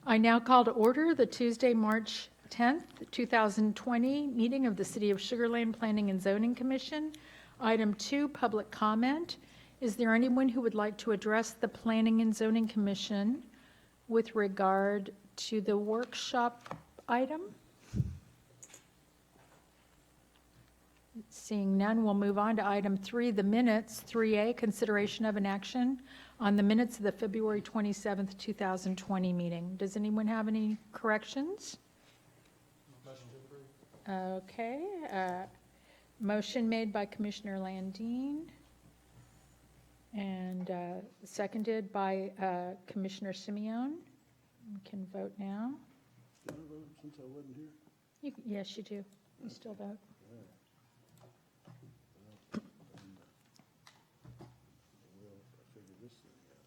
I now call to order the Tuesday, March 10th, 2020 meeting of the City of Sugar Land Planning and Zoning Commission. Item 2, public comment. Is there anyone who would like to address the Planning and Zoning Commission with regard to the workshop item? Seeing none, we'll move on to item 3, the minutes. 3A, consideration of an action on the minutes of the February 27th, 2020 meeting. Does anyone have any corrections? Motion to approve. Okay. Motion made by Commissioner Landine and seconded by Commissioner Simeon. We can vote now. Did I vote since I wasn't here? Yes, you do. You still vote. Well, I figured this thing out.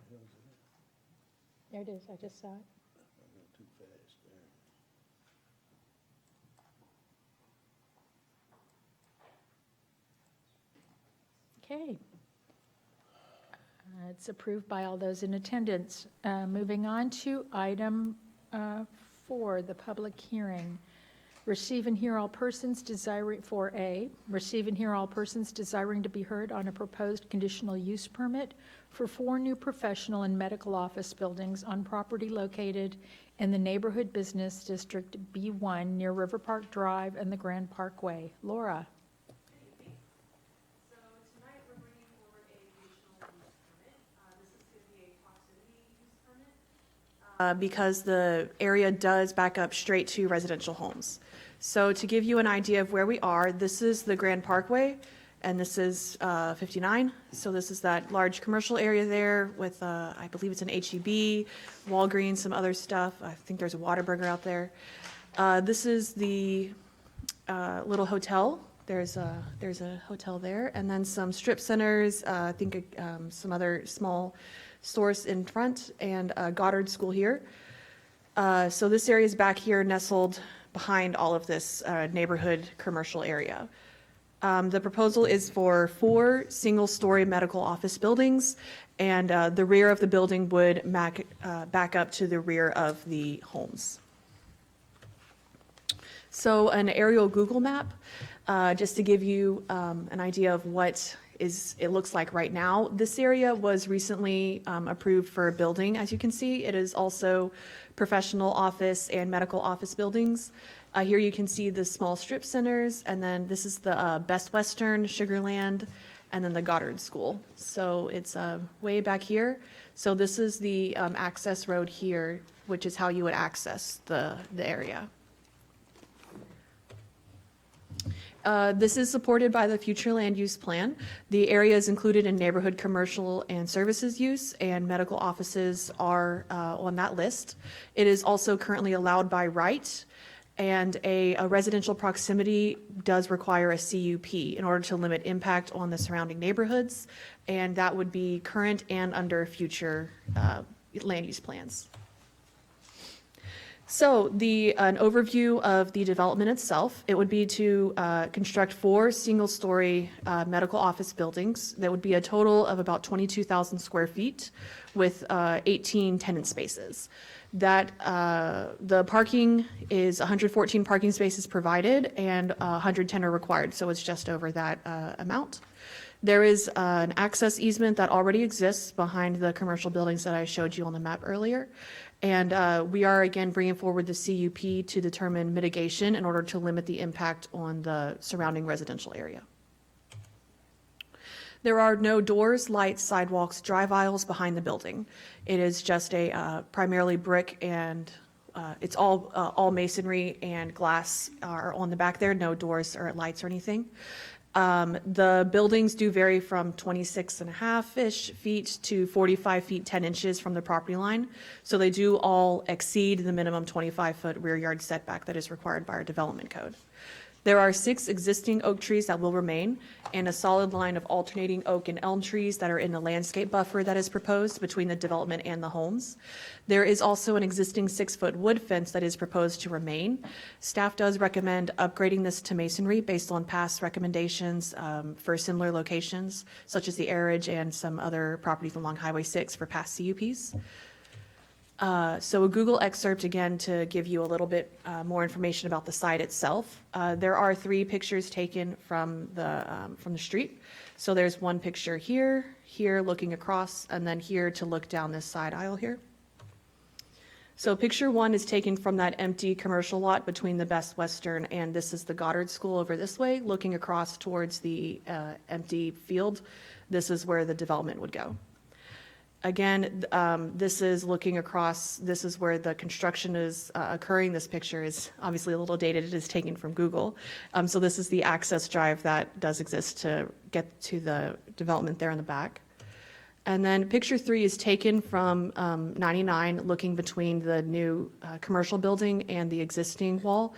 Where the hell is it at? There it is. I just saw it. I went too fast there. Okay. It's approved by all those in attendance. Moving on to item 4, the public hearing. Receive and hear all persons desiring, 4A, receive and hear all persons desiring to be heard on a proposed conditional use permit for 4 new professional and medical office buildings on property located in the Neighborhood Business District B1 near River Park Drive and the Grand Parkway. Laura. So tonight we're bringing forward a conditional use permit. This is going to be a proximity use permit because the area does back up straight to residential homes. So to give you an idea of where we are, this is the Grand Parkway and this is 59. So this is that large commercial area there with, I believe it's an H-E-B, Walgreens, some other stuff. I think there's a Whataburger out there. This is the little hotel. There's a hotel there, and then some strip centers, I think some other small stores in front, and Goddard School here. So this area is back here nestled behind all of this neighborhood commercial area. The proposal is for 4 single-story medical office buildings, and the rear of the building would back up to the rear of the homes. So an aerial Google map, just to give you an idea of what it looks like right now. This area was recently approved for a building, as you can see. It is also professional office and medical office buildings. Here you can see the small strip centers, and then this is the Best Western, Sugar Land, and then the Goddard School. So it's way back here. So this is the access road here, which is how you would access the area. This is supported by the future land use plan. The area is included in neighborhood commercial and services use, and medical offices are on that list. It is also currently allowed by right, and a residential proximity does require a CUP in order to limit impact on the surrounding neighborhoods, and that would be current and under future land use plans. So an overview of the development itself, it would be to construct 4 single-story medical office buildings. That would be a total of about 22,000 square feet with 18 tenant spaces. That the parking is 114 parking spaces provided and 110 are required, so it's just over that amount. There is an access easement that already exists behind the commercial buildings that I showed you on the map earlier. And we are, again, bringing forward the CUP to determine mitigation in order to limit the impact on the surrounding residential area. There are no doors, lights, sidewalks, drive aisles behind the building. It is just a primarily brick, and it's all masonry and glass are on the back there, no doors or lights or anything. The buildings do vary from 26.5-ish feet to 45 feet 10 inches from the property line. So they do all exceed the minimum 25-foot rear yard setback that is required by our development code. There are 6 existing oak trees that will remain, and a solid line of alternating oak and elm trees that are in the landscape buffer that is proposed between the development and the homes. There is also an existing 6-foot wood fence that is proposed to remain. Staff does recommend upgrading this to masonry based on past recommendations for similar locations, such as the Air Ridge and some other properties along Highway 6 for past CUPs. So a Google excerpt, again, to give you a little bit more information about the site itself. There are 3 pictures taken from the street. So there's one picture here, here looking across, and then here to look down this side aisle here. So picture 1 is taken from that empty commercial lot between the Best Western and this is the Goddard School over this way, looking across towards the empty field. This is where the development would go. Again, this is looking across, this is where the construction is occurring. This picture is obviously a little dated, it is taken from Google. So this is the access drive that does exist to get to the development there in the back. And then picture 3 is taken from 99, looking between the new commercial building and the existing wall.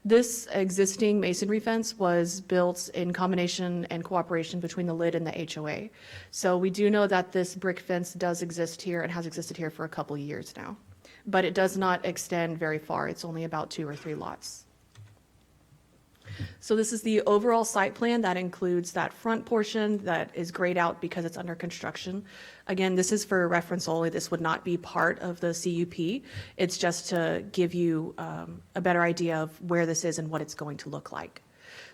This existing masonry fence was built in combination and cooperation between the LID and the HOA. So we do know that this brick fence does exist here and has existed here for a couple of years now. But it does not extend very far. It's only about 2 or 3 lots. So this is the overall site plan that includes that front portion that is grayed out because it's under construction. Again, this is for reference only. This would not be part of the CUP. It's just to give you a better idea of where this is and what it's going to look like.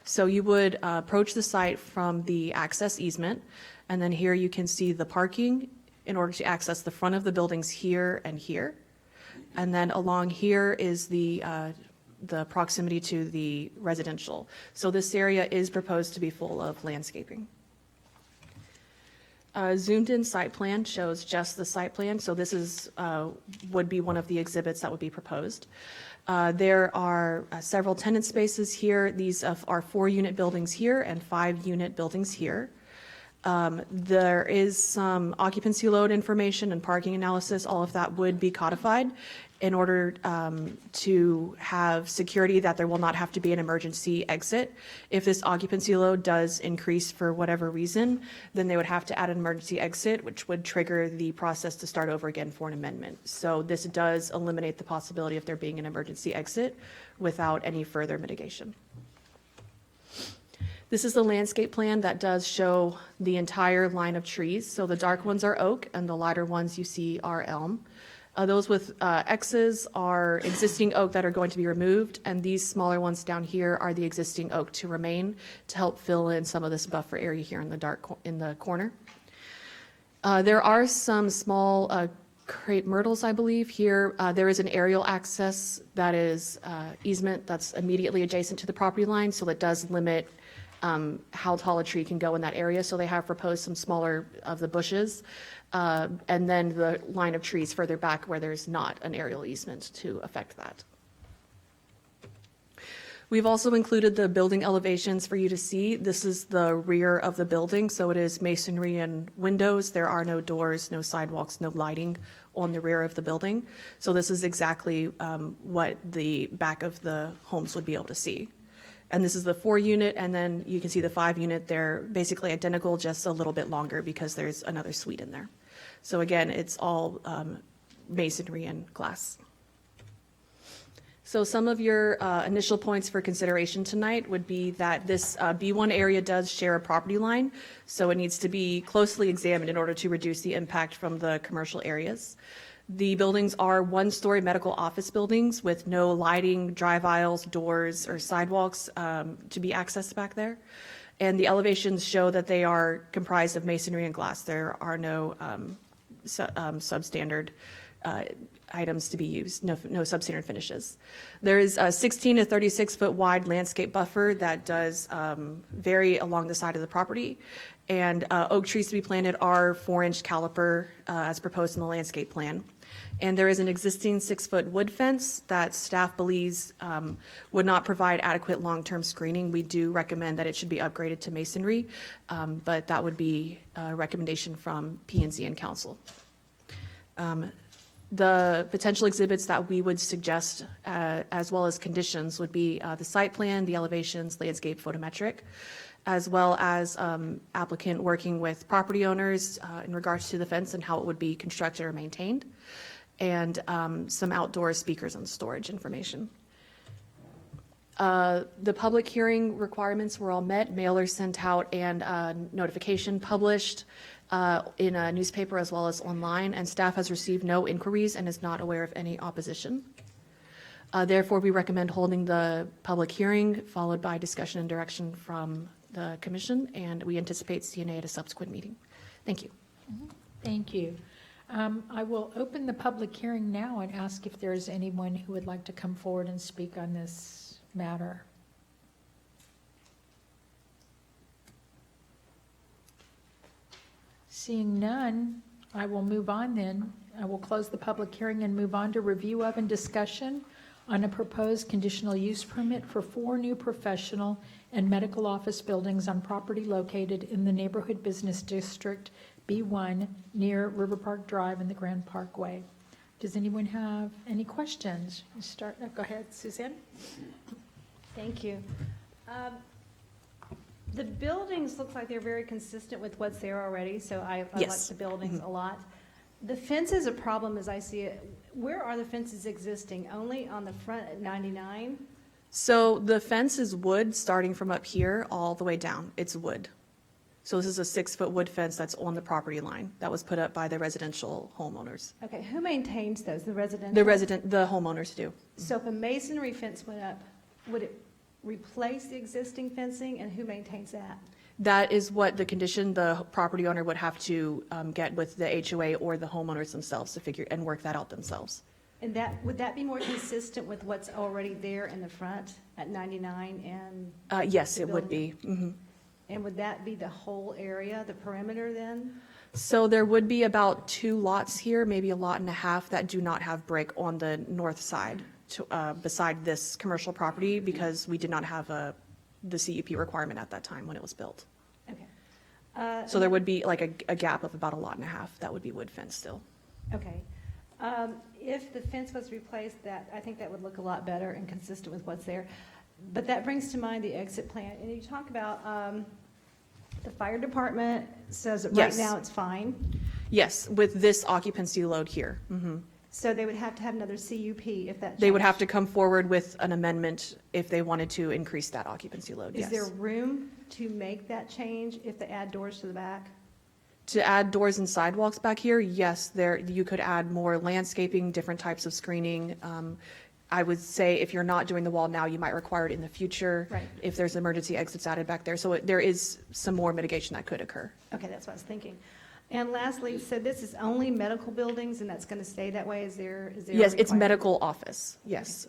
So you would approach the site from the access easement, and then here you can see the parking in order to access the front of the buildings here and here. And then along here is the proximity to the residential. So this area is proposed to be full of landscaping. Zoomed in site plan shows just the site plan. So this is would be one of the exhibits that would be proposed. There are several tenant spaces here. These are 4-unit buildings here and 5-unit buildings here. There is some occupancy load information and parking analysis. All of that would be codified in order to have security that there will not have to be an emergency exit. If this occupancy load does increase for whatever reason, then they would have to add an emergency exit, which would trigger the process to start over again for an amendment. So this does eliminate the possibility of there being an emergency exit without any further mitigation. This is the landscape plan that does show the entire line of trees. So the dark ones are oak and the lighter ones you see are elm. Those with X's are existing oak that are going to be removed, and these smaller ones down here are the existing oak to remain to help fill in some of this buffer area here in the dark in the corner. There are some small crepe myrtles, I believe. Here, there is an aerial access that is easement that's immediately adjacent to the property line, so it does limit how tall a tree can go in that area. So they have proposed some smaller of the bushes, and then the line of trees further back where there's not an aerial easement to affect that. We've also included the building elevations for you to see. This is the rear of the building, so it is masonry and windows. There are no doors, no sidewalks, no lighting on the rear of the building. So this is exactly what the back of the homes would be able to see. And this is the 4-unit, and then you can see the 5-unit. They're basically identical, just a little bit longer because there's another suite in there. So again, it's all masonry and glass. So some of your initial points for consideration tonight would be that this B1 area does share a property line, so it needs to be closely examined in order to reduce the impact from the commercial areas. The buildings are 1-story medical office buildings with no lighting, drive aisles, doors, or sidewalks to be accessed back there. And the elevations show that they are comprised of masonry and glass. There are no substandard items to be used, no substandard finishes. There is a 16 to 36 foot wide landscape buffer that does vary along the side of the property. And oak trees to be planted are 4-inch caliper as proposed in the landscape plan. And there is an existing 6-foot wood fence that staff believes would not provide adequate long-term screening. We do recommend that it should be upgraded to masonry, but that would be a recommendation from P&Z and council. The potential exhibits that we would suggest, as well as conditions, would be the site plan, the elevations, landscape photometric, as well as applicant working with property owners in regards to the fence and how it would be constructed or maintained, and some outdoor speakers and storage information. The public hearing requirements were all met, mailers sent out, and notification published. in a newspaper as well as online, and staff has received no inquiries and is not aware of any opposition. Therefore, we recommend holding the public hearing, followed by discussion and direction from the commission, and we anticipate CNA at a subsequent meeting. Thank you. Thank you. I will open the public hearing now and ask if there is anyone who would like to come forward and speak on this matter. Seeing none, I will move on then. I will close the public hearing and move on to review of and discussion on a proposed conditional use permit for 4 new professional and medical office buildings on property located in the Neighborhood Business District B1 near River Park Drive and the Grand Parkway. Does anyone have any questions? Go ahead, Suzanne. Thank you. The buildings look like they're very consistent with what's there already, so I like Yes. the buildings a lot. The fence is a problem as I see it. Where are the fences existing? Only on the front at 99? So the fence is wood starting from up here all the way down. It's wood. So this is a 6-foot wood fence that's on the property line that was put up by the residential homeowners. Okay, who maintains those? The residential? The homeowners do. So if a masonry fence went up, would it replace the existing fencing, and who maintains that? That is what the condition the property owner would have to get with the HOA or the homeowners themselves to figure and work that out themselves. And would that be more consistent with what's already there in the front at 99 and? Yes, the it would building? be. Mhm. And would that be the whole area, the perimeter then? So there would be about 2 lots here, maybe a lot and a half, that do not have brick on the north side beside this commercial property because we did not have the CUP requirement at that time when it was built. Okay. So there would be like a gap of about a lot and a half. That would be wood fence still. Okay. If the fence was replaced, I think that would look a lot better and consistent with what's there. But that brings to mind the exit plan. And you talk about the fire department says that right Yes. now it's fine. Yes, with this occupancy load here. Mhm. So they would have to have another CUP if that They would changed. have to come forward with an amendment if they wanted to increase that occupancy load, Is yes. there room to make that change if they add doors to the back? To add doors and sidewalks back here, yes, you could add more landscaping, different types of screening. I would say if you're not doing the wall now, you might require it in the future. Right. If there's emergency exits added back there. So there is some more mitigation that could occur. Okay, that's what I was thinking. And lastly, so this is only medical buildings and that's going to stay that way? Is there a Yes, it's requirement? medical office, yes.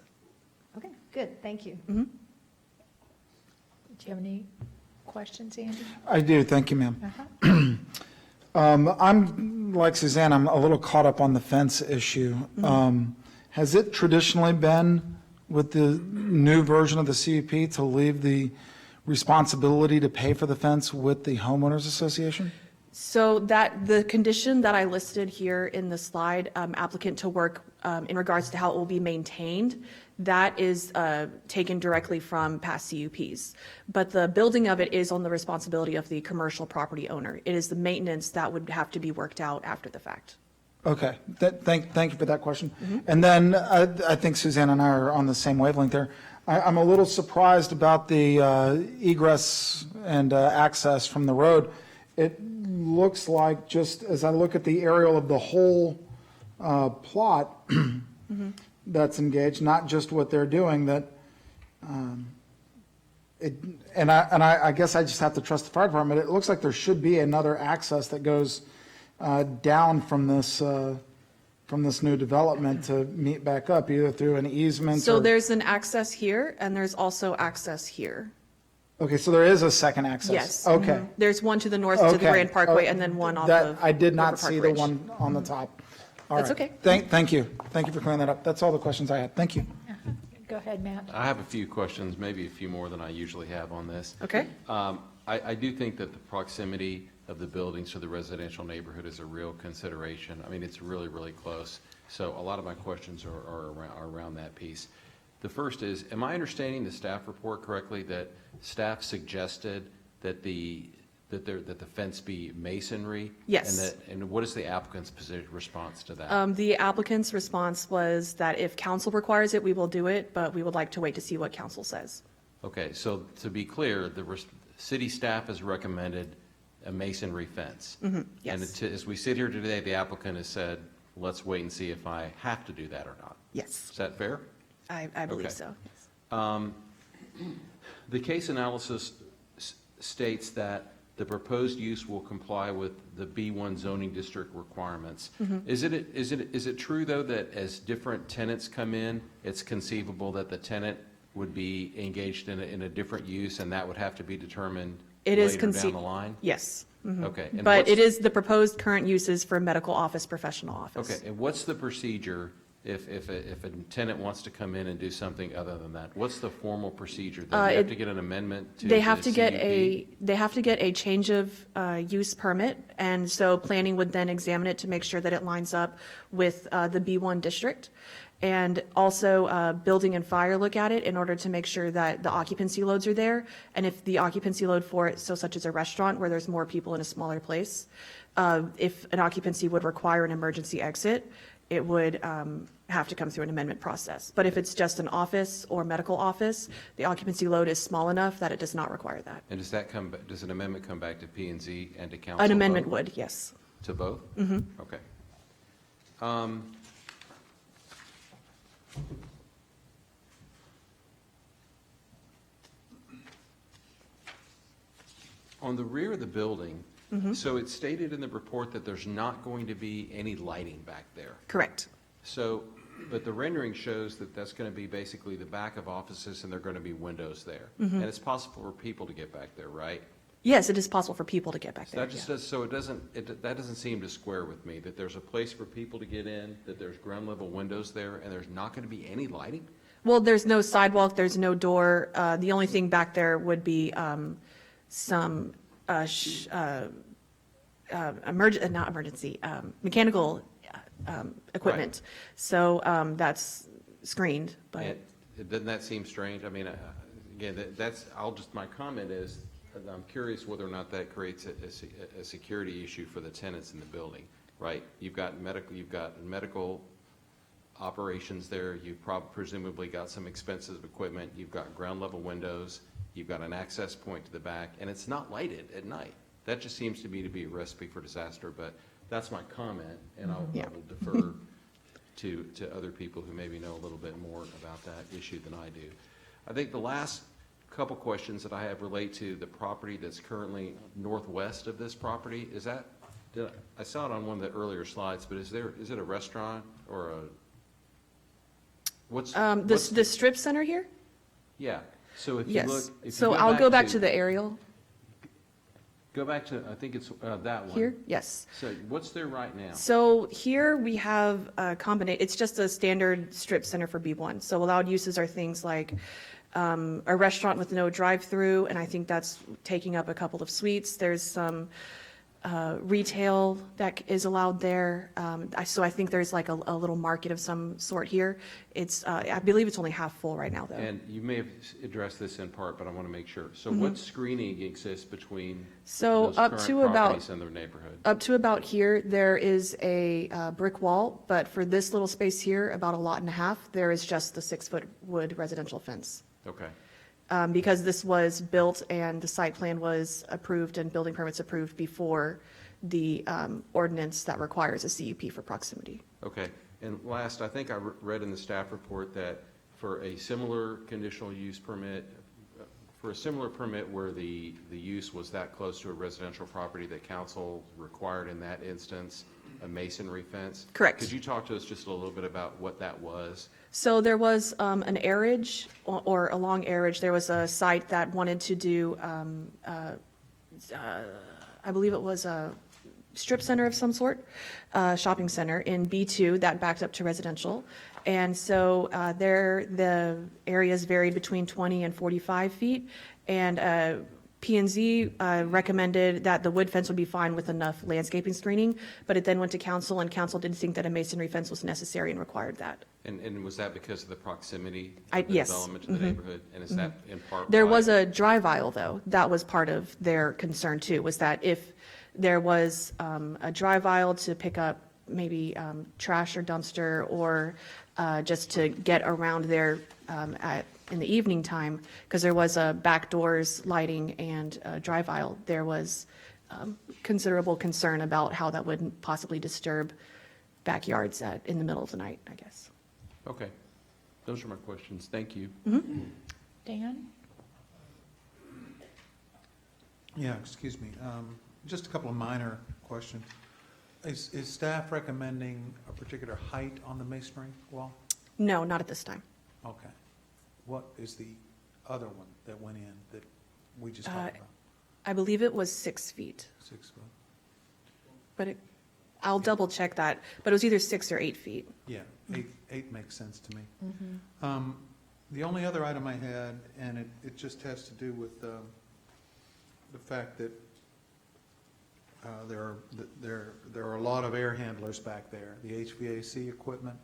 Okay, good, thank you. Mhm. Do you have any questions, Andy? I do, thank you, ma'am. Uh-huh. I'm, like Suzanne, I'm a little caught up on the fence issue. Has it traditionally been with the new version of the CUP to leave the responsibility to pay for the fence with the homeowners association? So the condition that I listed here in the slide, applicant to work in regards to how it will be maintained, that is taken directly from past CUPs. But the building of it is on the responsibility of the commercial property owner. It is the maintenance that would have to be worked out after the fact. Okay, thank you for that question. And then I think Suzanne and I are on the same wavelength there. I'm a little surprised about the egress and access from the road. It looks like, just as I look at the aerial of the whole plot that's engaged, not just what they're doing, that I guess I just have to trust the fire department. It looks like there should be another access that goes down from this new development to meet back up, either through an easement So or... there's an access here and there's also access here. Okay, so there is a second access? Yes. Okay. Mhm. There's one to the north to the Okay. Grand Parkway and then one off That, of I did River not Park see the Ridge. one on the top. All That's right. okay. Thank you. Thank you for clearing that up. That's all the questions I had. Thank you. Uh-huh. Go ahead, Matt. I have a few questions, maybe a few more than I usually have on this. Okay. I do think that the proximity of the buildings to the residential neighborhood is a real consideration. I mean, it's really, really close. So a lot of my questions are around that piece. The first is, am I understanding the staff report correctly that staff suggested that the fence be masonry? Yes. And what is the applicant's response to that? The applicant's response was that if council requires it, we will do it, but we would like to wait to see what council says. Okay, so to be clear, the city staff has recommended a masonry fence. yes. And as we sit here today, the applicant has said, let's wait and see if I have to do that or not. Yes, Is that fair? I believe Okay. so. The case analysis states that the proposed use will comply with the B1 zoning district requirements. Is it true, though, that as different tenants come in, it's conceivable that the tenant would be engaged in a different use, and that would have to be determined It is later down the line? Yes. Okay. and But what's- it is the proposed current uses for medical office, professional office. Okay, and what's the procedure if a tenant wants to come in and do something other than that? What's the formal procedure? Do they have to get an amendment to They the have to get CUP? they have to get a change of use permit, and so planning would then examine it to make sure that it lines up with the B1 district. And also, building and fire look at it in order to make sure that the occupancy loads are there. And if the occupancy load for it, so such as a restaurant where there's more people in a smaller place, if an occupancy would require an emergency exit, it would have to come through an amendment process. But if it's just an office or medical office, the occupancy load is small enough that it does not require that. And does an amendment come back to P and Z and to council? An amendment both? would, yes. To both? Mm-hmm. Okay. On the rear of the building, so it's stated in the report that there's not going to be any lighting back there. Correct. So, but the rendering shows that that's going to be basically the back of offices and there are going to be windows there. And it's possible for people to get back there, right? Yes, it is possible for people to get back So there. that just yeah. does, so it doesn't, that doesn't seem to square with me, that there's a place for people to get in, that there's ground level windows there, and there's not going to be any lighting? Well, there's no sidewalk, there's no door. The only thing back there would be some mechanical equipment. So that's screened, but And doesn't that seem strange? I mean, again, my comment is, I'm curious whether or not that creates a security issue for the tenants in the building, right? You've got medical operations there, you've presumably got some expensive equipment, you've got ground level windows, you've got an access point to the back, and it's not lighted at night. That just seems to me to be a recipe for disaster, but that's my comment, and I Yeah. will defer to other people who maybe know a little bit more about that issue than I do. I think the last couple questions that I have relate to the property that's currently northwest of this property. Is that, I saw it on one of the earlier slides, but is it a restaurant or a, what's the strip center here? Yeah, so if you look. Yes. if you So I'll go back to the aerial Go back to, I think it's that one. here. Yes. So what's there right now? So here we have a combination, it's just a standard strip center for B1. So allowed uses are things like a restaurant with no drive-through, and I think that's taking up a couple of suites. There's some retail that is allowed there. So I think there's like a little market of some sort here. It's, I believe it's only half full right now, though. And you may have addressed this in part, but I want to make sure. So what screening exists between So those up current to about- properties and their neighborhood? Up to about here, there is a brick wall, but for this little space here, about a lot and a half, there is just the 6-foot wood residential fence. Okay, Because this was built and the site plan was approved and building permits approved before the ordinance that requires a CUP for proximity. okay. And last, I think I read in the staff report that for a similar conditional use permit, for a similar permit where the use was that close to a residential property, that council required in that instance a masonry fence? Correct. Could you talk to us just a little bit about what that was? So there was an airage, or along airage, there was a site that wanted to do, I believe it was a strip center of some sort, shopping center in B2 that backed up to residential. And so the areas varied between 20 and 45 feet. And P&Z recommended that the wood fence would be fine with enough landscaping screening, but it then went to council, and council didn't think that a masonry fence was necessary and required that. And was that because of the proximity of the Yes. development to the neighborhood? And is that in part There why- was a drive aisle, though. That was part of their concern, too, was that if there was a drive aisle to pick up maybe trash or dumpster, or just to get around there in the evening time, because there was back doors, lighting, and a drive aisle, there was considerable concern about how that would possibly disturb backyards in the middle of the night, I guess. Okay. Those are my questions. Thank you. Dan? Yeah, excuse me. Just a couple of minor questions. Is staff recommending a particular height on the masonry wall? No, not at this time. Okay. What is the other one that went in that we just talked about? I believe it was 6 feet, 6 foot? but I'll double check that, but it was either 6 or 8 feet. Yeah, eight makes sense to me. The only other item I had, and it just has to do with the fact that there are a lot of air handlers back there, the HVAC equipment.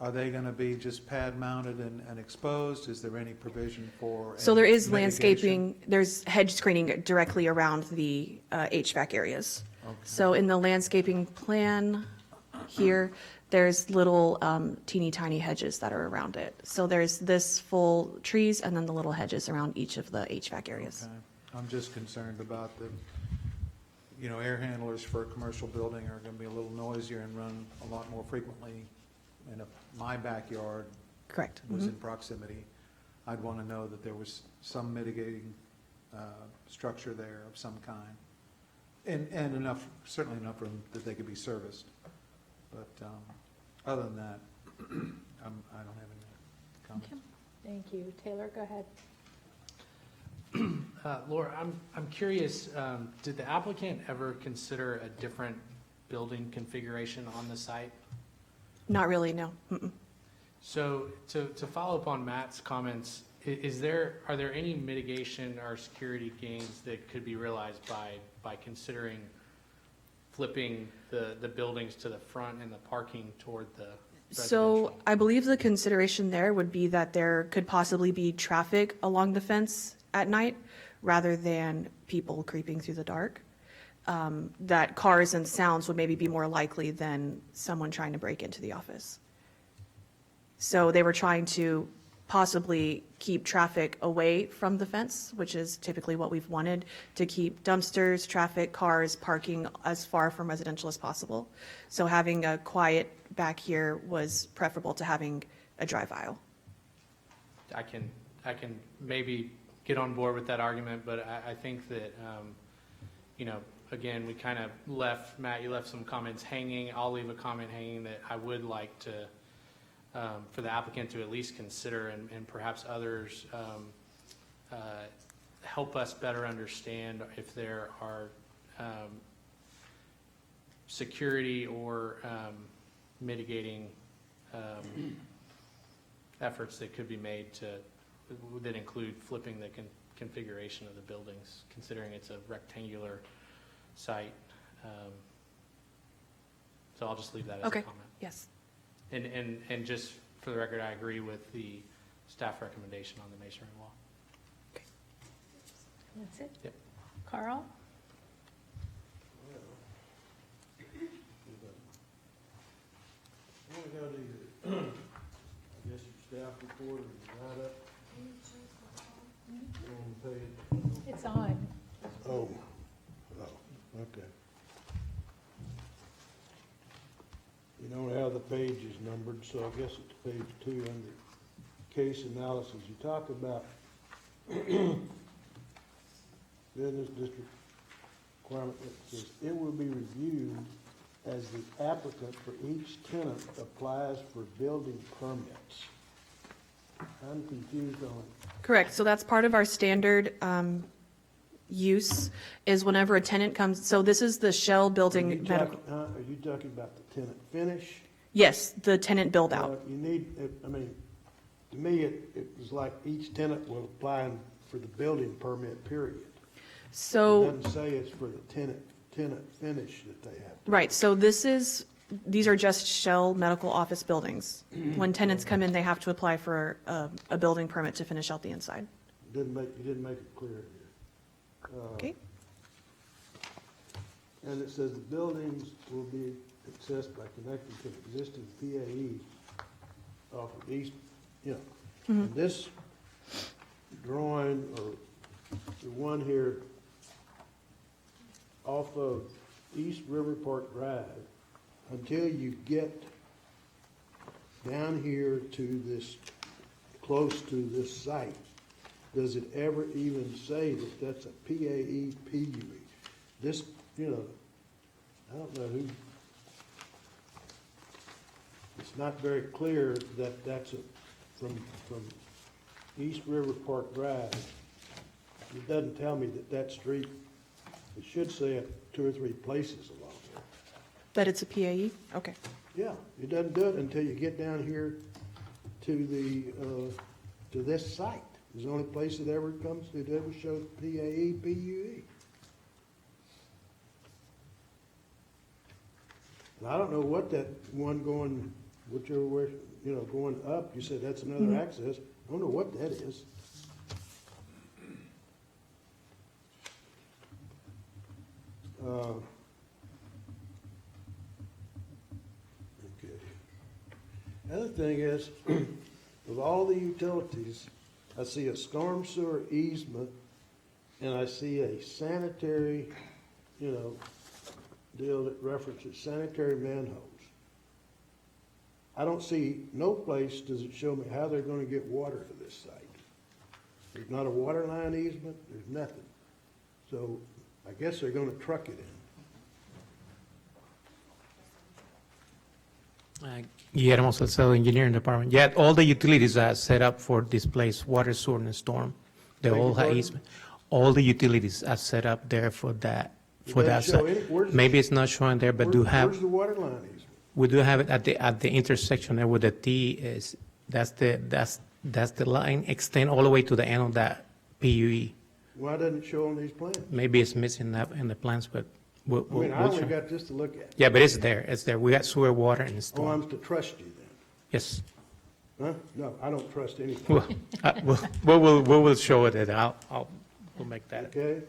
Are they going to be just pad mounted and exposed? Is there any provision for? So any there is mitigation? landscaping, there's hedge screening directly around the HVAC areas. Okay. So in the landscaping plan here, there's little teeny tiny hedges that are around it. So there's this full trees and then the little hedges around each of the HVAC areas. Okay. I'm just concerned about the, air handlers for a commercial building are going to be a little noisier and run a lot more frequently. And if my backyard Correct. was in proximity, I'd want to know that there was some mitigating structure there of some kind. And enough, certainly enough room that they could be serviced. But other than that, I don't have any comments. Thank you. Taylor, go ahead. Laura, I'm curious, did the applicant ever consider a different building configuration on the site? Not really, no. Mm-mm. So to follow up on Matt's comments, are there any mitigation or security gains that could be realized by considering flipping the buildings to the front and the parking toward the So residential? I believe the consideration there would be that there could possibly be traffic along the fence at night rather than people creeping through the dark. That cars and sounds would maybe be more likely than someone trying to break into the office. So they were trying to possibly keep traffic away from the fence, which is typically what we've wanted, to keep dumpsters, traffic, cars, parking as far from residential as possible. So having a quiet back here was preferable to having a drive aisle. I can maybe get on board with that argument, but I think that, again, we kind of left, Matt, you left some comments hanging. I'll leave a comment hanging that I would like to, for the applicant to at least consider, and perhaps others help us better understand if there are security or mitigating efforts that could be made that include flipping the configuration of the buildings, considering it's a rectangular site. So I'll just leave that as a Okay. comment. Yes. And just for the record, I agree with the staff recommendation on the masonry wall. That's it? Yep. Carl? Well, we got either, I guess your staff report or your write-up. On the page. It's on. Oh, okay. You don't have the pages numbered, so I guess it's page 2 under case analysis. You talk about business district requirement that says it will be reviewed as the applicant for each tenant applies for building permits. I'm confused on, Correct. So that's part of our standard use is whenever a tenant comes, so this is the shell building medical. are you talking about the tenant finish? Yes, the tenant build out. Well, you need, to me, it was like each tenant will apply for the building permit, period. It So, doesn't say it's for the tenant finish that they have. right, so these are just shell medical office buildings. When tenants come in, they have to apply for a building permit to finish out the inside. You didn't make it clear here. Okay? And it says the buildings will be accessed by connecting to the existing PAE off of east, And this drawing, or the one here, off of East River Park Drive until you get down here to this, close to this site, does it ever even say that that's a PAE, PUE? This, you know, I don't know who, it's not very clear that that's a, from East River Park Drive. It doesn't tell me that that street, it should say it 2 or 3 places along there. That it's a PAE? Okay. Yeah, it doesn't do it until you get down here to the, to this site. It's the only place it ever comes, it ever shows PAE, PUE. And I don't know what that one going, whichever way, you know, going up, you said that's another access. I don't know what that is. Okay. The other thing is, of all the utilities, I see a storm sewer easement, and I see a sanitary, you know, deal that references sanitary manholes. I don't see, no place does it show me how they're gonna get water to this site. There's not a water line easement, there's nothing. So I guess they're gonna truck it in. Guillermo Salcedo, Engineering Department. Yeah, all the utilities are set up for this place, water, sewer, and storm. They Beg your all have pardon? easement. All the utilities are set up there for that, for It that. doesn't show site. any- where's- Maybe it's not showing there, but do have, Where's the water line easement? we do have it at the intersection there where the T is, that's the line extend all the way to the end of that PUE. Why doesn't it show on these plans? Maybe it's missing that in the plans, but we'll, I mean, I we'll only show. got this to look at. Yeah, but it's there, it's there. We got sewer, water, and Oh, storm. I'm to trust you then? Yes. Huh? No, I don't trust anything. We'll show it, and we'll make that. Okay?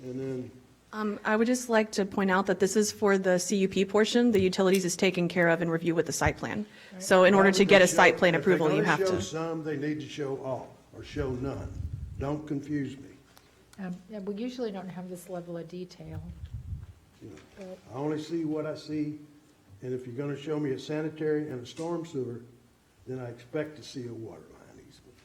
And then, I would just like to point out that this is for the CUP portion. The utilities is taken care of in review with the site plan. So in order to get a site plan approval, you have If they're to. gonna show some, they need to show all, or show none. Don't confuse me. Yeah, we usually don't have this level of detail. You know, I only see what I see, and if you're gonna show me a sanitary and a storm sewer, then I expect to see a water line easement.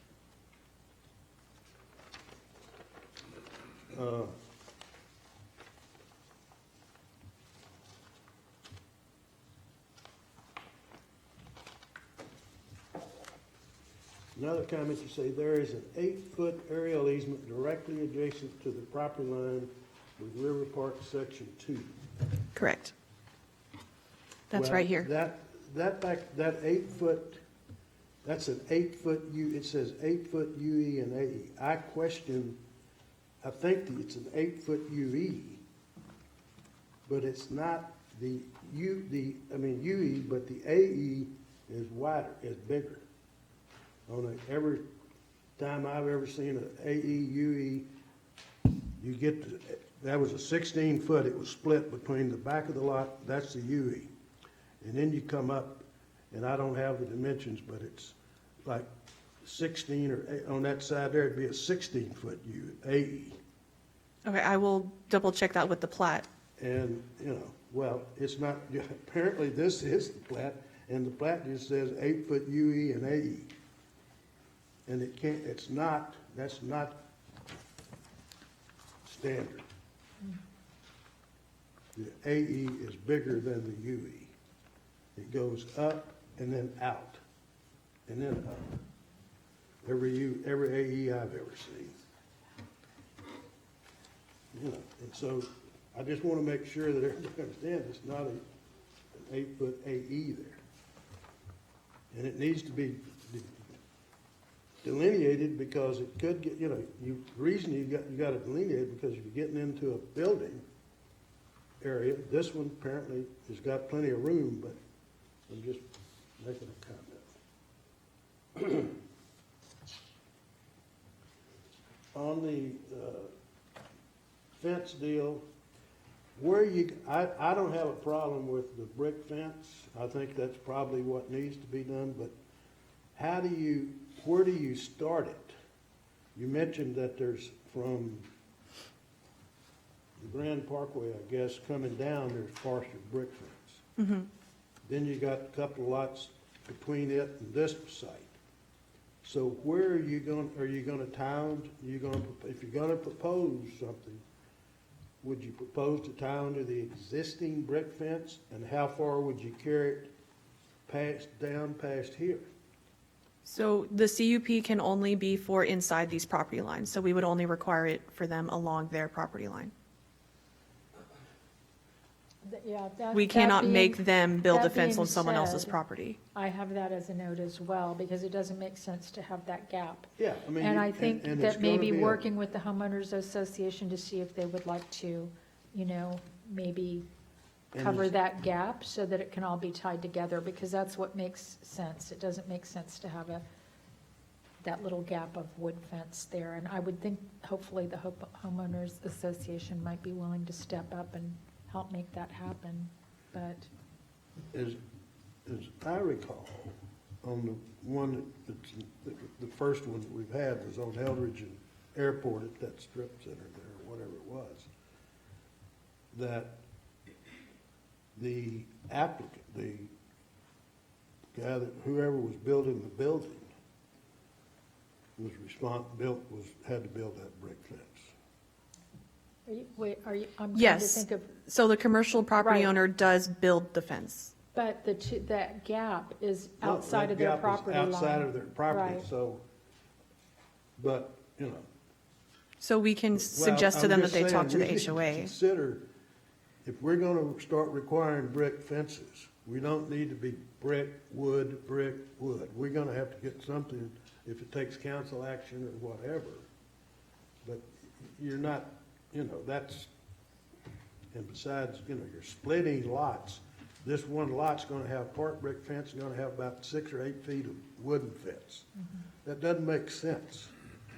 Another comment, you say there is an 8-foot aerial easement directly adjacent to the property line with River Park Section 2. Correct. That's Well, right here. That 8-foot, that's an 8-foot it says 8-foot UE and AE. I question, I think that it's an 8-foot UE, but it's not the UE, but the AE is wider, is bigger. Every time I've ever seen an AE, UE, you get that was a 16-foot, it was split between the back of the lot, that's the UE. And then you come up, and I don't have the dimensions, but it's like 16, or on that side there, it'd be a 16-foot AE. Okay, I will double check that with the plat. And, you know, well, it's not, apparently this is the plat, and the plat just says 8-foot UE and AE. And it can't, it's not, that's not standard. The AE is bigger than the UE. It goes up and then out, and then up. Every AE I've ever seen. You know, and so I just want to make sure that everybody understands it's not an 8-foot AE there. And it needs to be delineated because it could get, you know, the reason you got to delineate it because if you're getting into a building area, this one apparently has got plenty of room, but I'm just making a comment. On the fence deal, I don't have a problem with the brick fence. I think that's probably what needs to be done, but where do you start it? You mentioned that there's from the Grand Parkway, I guess, coming down, there's partial brick fence. Then you got a couple of lots between it and this site. So where are you gonna town, if you're gonna propose something, would you propose to town to the existing brick fence? And how far would you carry it down past here? So the CUP can only be for inside these property lines, so we would only require it for them along their property line. Yeah, We that cannot being- make them build a that fence being on someone else's said, property. I have that as a note as well, because it doesn't make sense to have that gap. Yeah, I mean. And I think and it's that maybe gonna be a- working with the homeowners association to see if they would like to, maybe And cover it's- that gap so that it can all be tied together, because that's what makes sense. It doesn't make sense to have that little gap of wood fence there. And I would think hopefully the homeowners association might be willing to step up and help make that happen, but. As I recall, on the one, the first one that we've had was on Eldridge and Airport at that strip center there, or whatever it was, that the applicant, the guy that, whoever was building the building was had to build that brick fence. I'm trying to Yes. think of, So the commercial property Right. owner does build the fence. but that gap is No, outside that of their gap is property line. outside of their property, Right. so, but, So we can suggest to I'm them that just they saying, talk to we the need to HOA. Consider, if we're gonna start requiring brick fences, we don't need to be brick, wood. We're gonna have to get something, if it takes council action or whatever. But you're not, that's, and besides, you're splitting lots. This one lot's gonna have part brick fence, and gonna have about 6 or 8 feet of wooden fence. That doesn't make sense.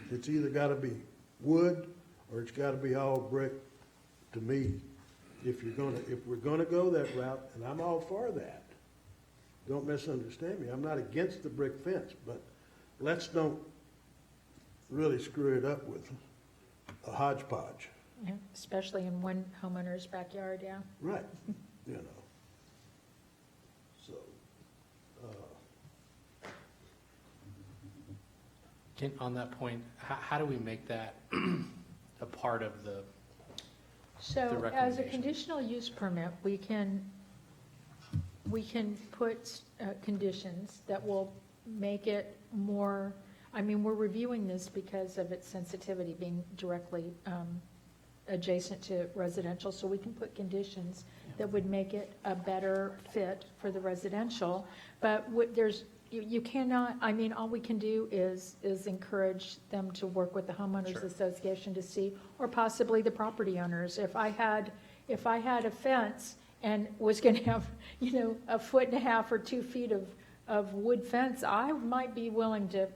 It's either gotta be wood, or it's gotta be all brick, to me. If we're gonna go that route, and I'm all for that, don't misunderstand me, I'm not against the brick fence, but let's don't really screw it up with a hodgepodge. Yeah, especially in one homeowner's backyard, yeah. Right, So, On that point, how do we make that a part of the So as a recommendation. conditional use permit, we can put conditions that will make it more, we're reviewing this because of its sensitivity being directly adjacent to residential, so we can put conditions that would make it a better fit for the residential. But you cannot, all we can do is encourage them to work with the homeowners Sure. association to see, or possibly the property owners. If I had a fence and was gonna have, 1.5 feet or 2 feet of wood fence, I might be willing to,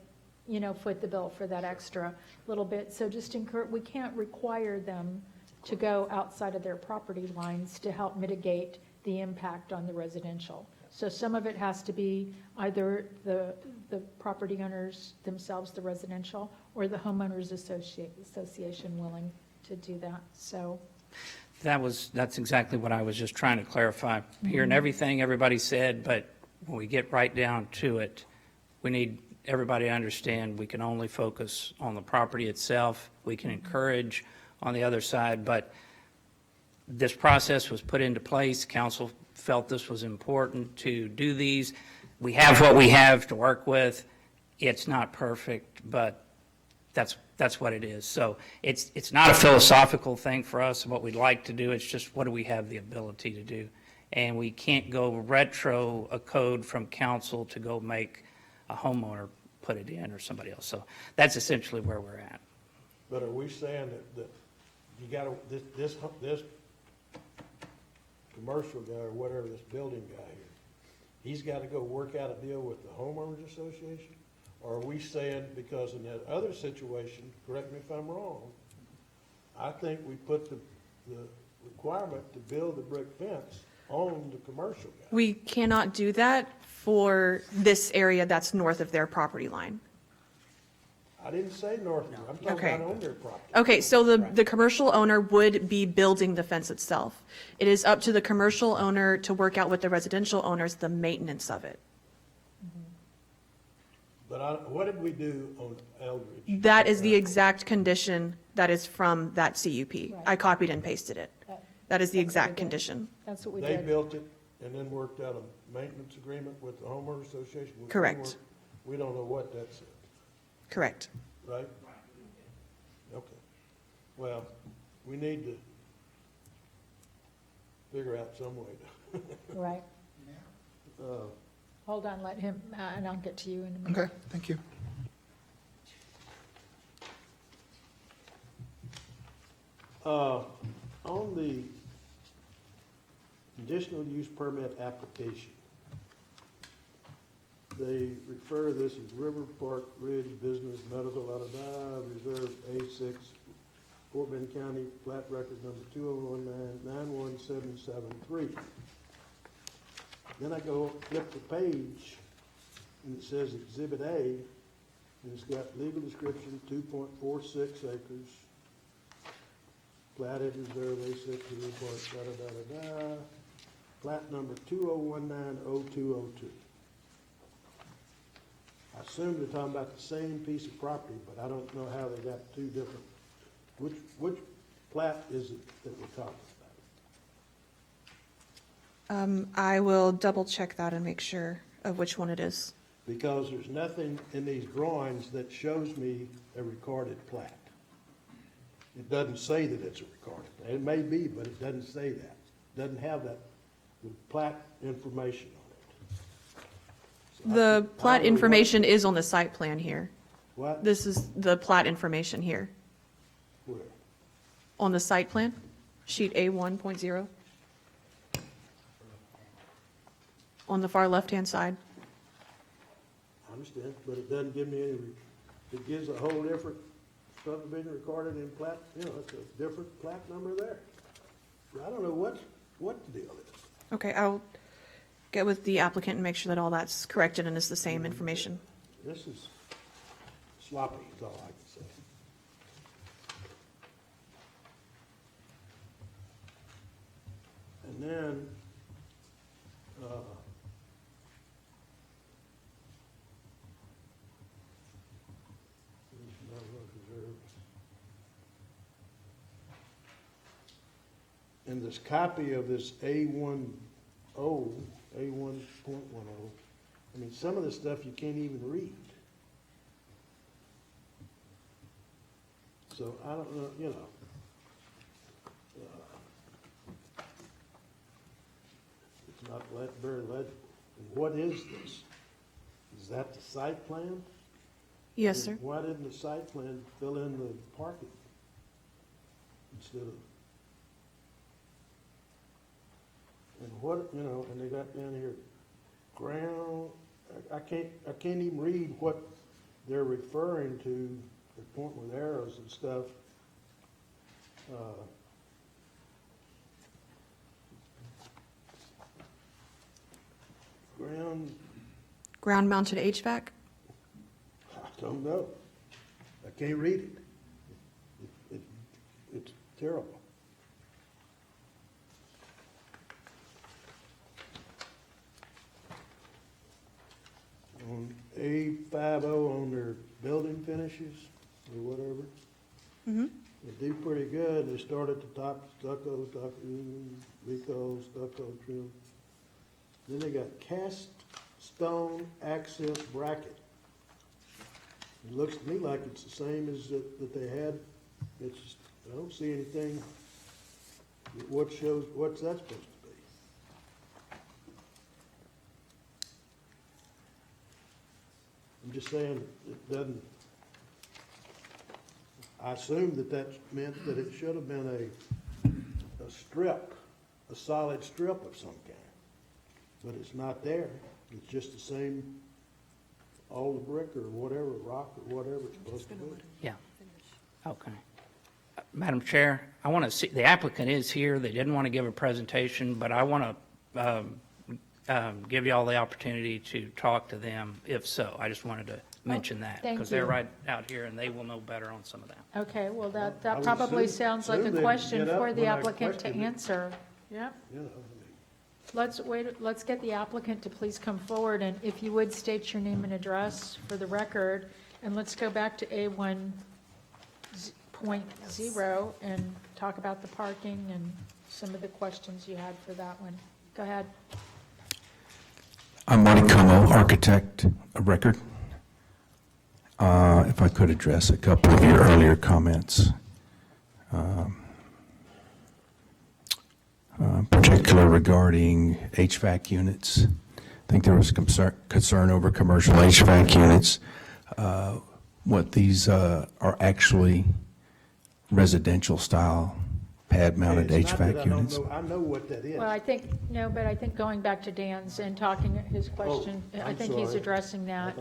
foot the bill for that extra little bit. So just we can't require them to go outside of their property lines to help mitigate the impact on the residential. So some of it has to be either the property owners themselves, the residential, or the homeowners association willing to do that, so. That's exactly what I was just trying to clarify. Hearing everything everybody said, but when we get right down to it, we need everybody to understand we can only focus on the property itself. We can encourage on the other side, but this process was put into place. Council felt this was important to do these. We have what we have to work with. It's not perfect, but that's what it is. So it's not a philosophical thing for us, what we'd like to do. It's just what do we have the ability to do? And we can't go retro a code from council to go make a homeowner put it in or somebody else. So that's essentially where we're at. but are we saying that you gotta, this commercial guy, or whatever, this building guy here, he's gotta go work out a deal with the homeowners association? Or are we saying, because in that other situation, correct me if I'm wrong, I think we put the requirement to build the brick fence on the commercial guy. We cannot do that for this area that's north of their property line. I didn't say Northview, I'm talking Okay. about on their property. Okay, so the commercial owner would be building the fence itself. It is up to the commercial owner to work out with the residential owners the maintenance of it. But what did we do on Eldridge? That is the exact condition that is from that CUP. Right. I copied and pasted it. That is the That's what we exact did. condition. That's what we They did. built it and then worked out a maintenance agreement with the homeowner association? which we Correct. weren't- We don't know what that said, Correct. right? Okay. Well, we need to figure out some way to, Right. uh, Hold on, let him, and I'll get to you in a minute. Okay, thank you. On the conditional use permit application, they refer to this as River Park Ridge Business Medical, Reserve A6, Fort Bend County, plat record number 201991773. Then I go flip the page, and it says Exhibit A, and it's got legal description, 2.46 acres, platted reserve A6, River Park, da-da-da-da-da, plat number 201900202. I assume they're talking about the same piece of property, but I don't know how they got two different, which plat is it that we're talking about? I will double check that and make sure of which one it is. Because there's nothing in these drawings that shows me a recorded plat. It doesn't say that it's a recorded plat. It may be, but it doesn't say that. Doesn't have that plat information on it. So I The don't plat know information is on the site plan here. What? This is the plat information here Where? on the site plan, sheet A1.0. On the far left-hand side. I understand, but it doesn't give me any, it gives a whole different subdivision recorded in plat, you know, it's a different plat number there. I don't know what the deal is. Okay, I'll get with the applicant and make sure that all that's corrected and is the same information. This is sloppy, is all I can say. And then, in this copy of this A10, A1.10, I mean, some of the stuff you can't even read. So I don't know, you know. It's not very legible. And what is this? Is that the site plan? Yes, sir. And why didn't the site plan fill in the parking instead of? And what, you know, and they got down here, ground, I can't even read what they're referring to, they point with arrows and stuff. Ground, Ground-mounted HVAC? I don't know. I can't read it. It's terrible. On A50 on their building finishes or whatever. Mm-hmm. They do pretty good. They start at the top, stucco, Rico, stucco trim. Then they got cast stone access bracket. It looks to me like it's the same as that they had. It's just, I don't see anything, what's that supposed to be? I'm just saying, it doesn't, I assumed that meant that it should have been a strip, a solid strip of some kind. But it's not there. It's just the same, all the brick or whatever, rock or whatever it's supposed to be. Yeah. Okay. Madam Chair, I want to see, the applicant is here. They didn't want to give a presentation, but I want to give you all the opportunity to talk to them if so. I just wanted to mention that. thank Because they're you. right out here and they will know better on some of that. Okay, well, I that would probably assume- sounds like a assume they'd question get up for the when I applicant to questioned it. answer. Yep. You know, Let's get the applicant to please come forward, and if you would state your name and address for the record, and let's go back to A1.0 and talk about the parking and some of the questions you had for that one. Go ahead. I'm Marty Como, architect of record. If I could address a couple of your earlier comments, particular regarding HVAC units. I think there was concern over commercial HVAC units. What these are actually residential style pad-mounted it's not that HVAC I don't units. know- I know what that is. Well, I think going back to Dan's and talking his question, I I'm think he's sorry. addressing that.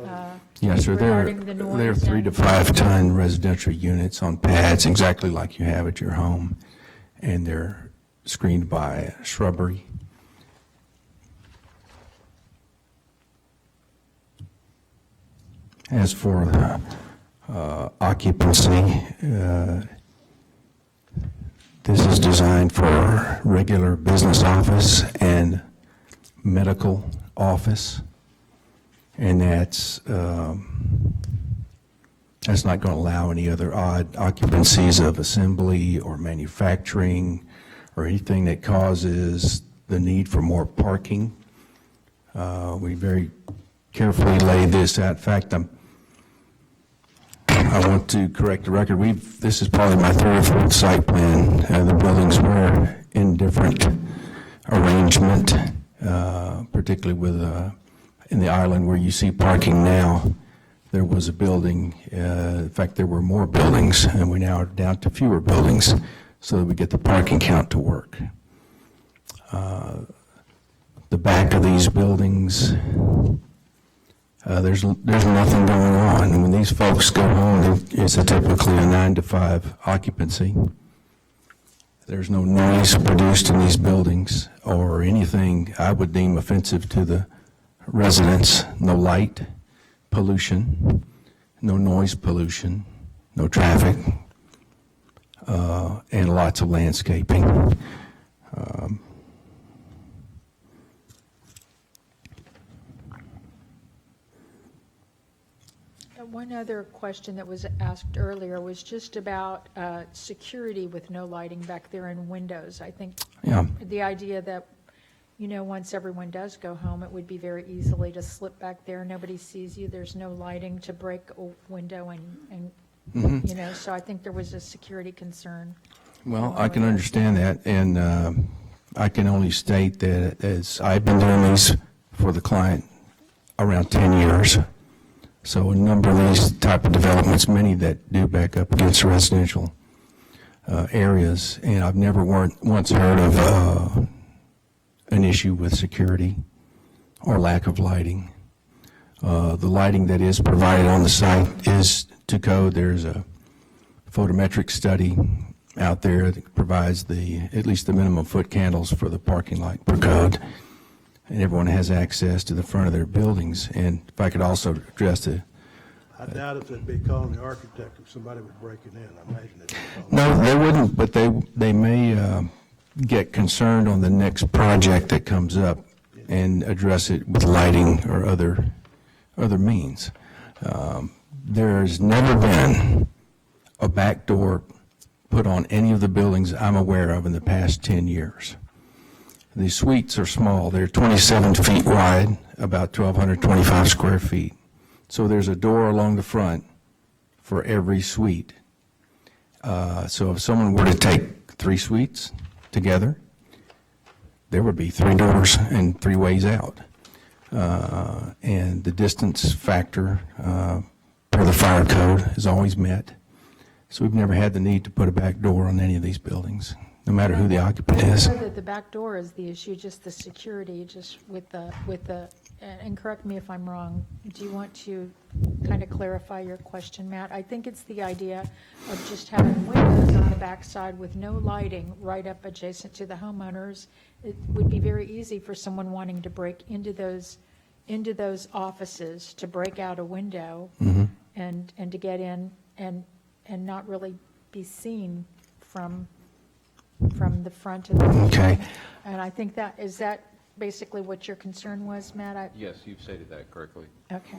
Yes, sir. regarding the They're noise 3 to and- 5 ton residential units on pads, exactly like you have at your home, and they're screened by shrubbery. As for the occupancy, this is designed for regular business office and medical office. And that's not going to allow any other odd occupancies of assembly or manufacturing or anything that causes the need for more parking. We very carefully lay this out. In fact, I want to correct the record. This is probably my third or fourth site plan. The buildings were in different arrangement, particularly with in the island where you see parking now. There was a building, in fact, there were more buildings, and we now are down to fewer buildings so that we get the parking count to work. The back of these buildings, there's nothing going on. And when these folks go home, it's typically a 9 to 5 occupancy. There's no noise produced in these buildings or anything I would deem offensive to the residents. No light pollution, no noise pollution, no traffic, and lots of landscaping. One other question that was asked earlier was just about security with no lighting back there in windows. I think Yeah. the idea that, once everyone does go home, it would be very easily to slip back there. Nobody sees you. There's no lighting to break a window and so I think there was a security concern. Well, I can understand that, and I can only state that as I've been doing these for the client around 10 years, so a number of these type of developments, many that do back up against residential areas, and I've never once heard of an issue with security or lack of lighting. The lighting that is provided on the site is to code. There's a photometric study out there that provides at least the minimum foot candles for the parking lot per code, and everyone has access to the front of their buildings. And if I could also address I doubt if they'd be calling the architect if somebody was breaking in. I imagine they'd be calling. No, they wouldn't, but they may get concerned on the next project that comes up and address it with lighting or other means. There's never been a back door put on any of the buildings I'm aware of in the past 10 years. The suites are small. They're 27 feet wide, about 1,225 square feet. So there's a door along the front for every suite. So if someone were to take 3 suites together, there would be 3 doors and 3 ways out. And the distance factor per the fire code is always met. So we've never had the need to put a back door on any of these buildings. no matter who the occupant is. I know that the back door is the issue, just the security, just with the, and correct me if I'm wrong, do you want to kind of clarify your question, Matt? I think it's the idea of just having windows on the backside with no lighting right up adjacent to the homeowners. It would be very easy for someone wanting to break into those offices, to break out a window and to get in and not really be seen from the front of the building. Okay. And I think is that basically what your concern was, Matt? Yes, you've stated that correctly. Okay.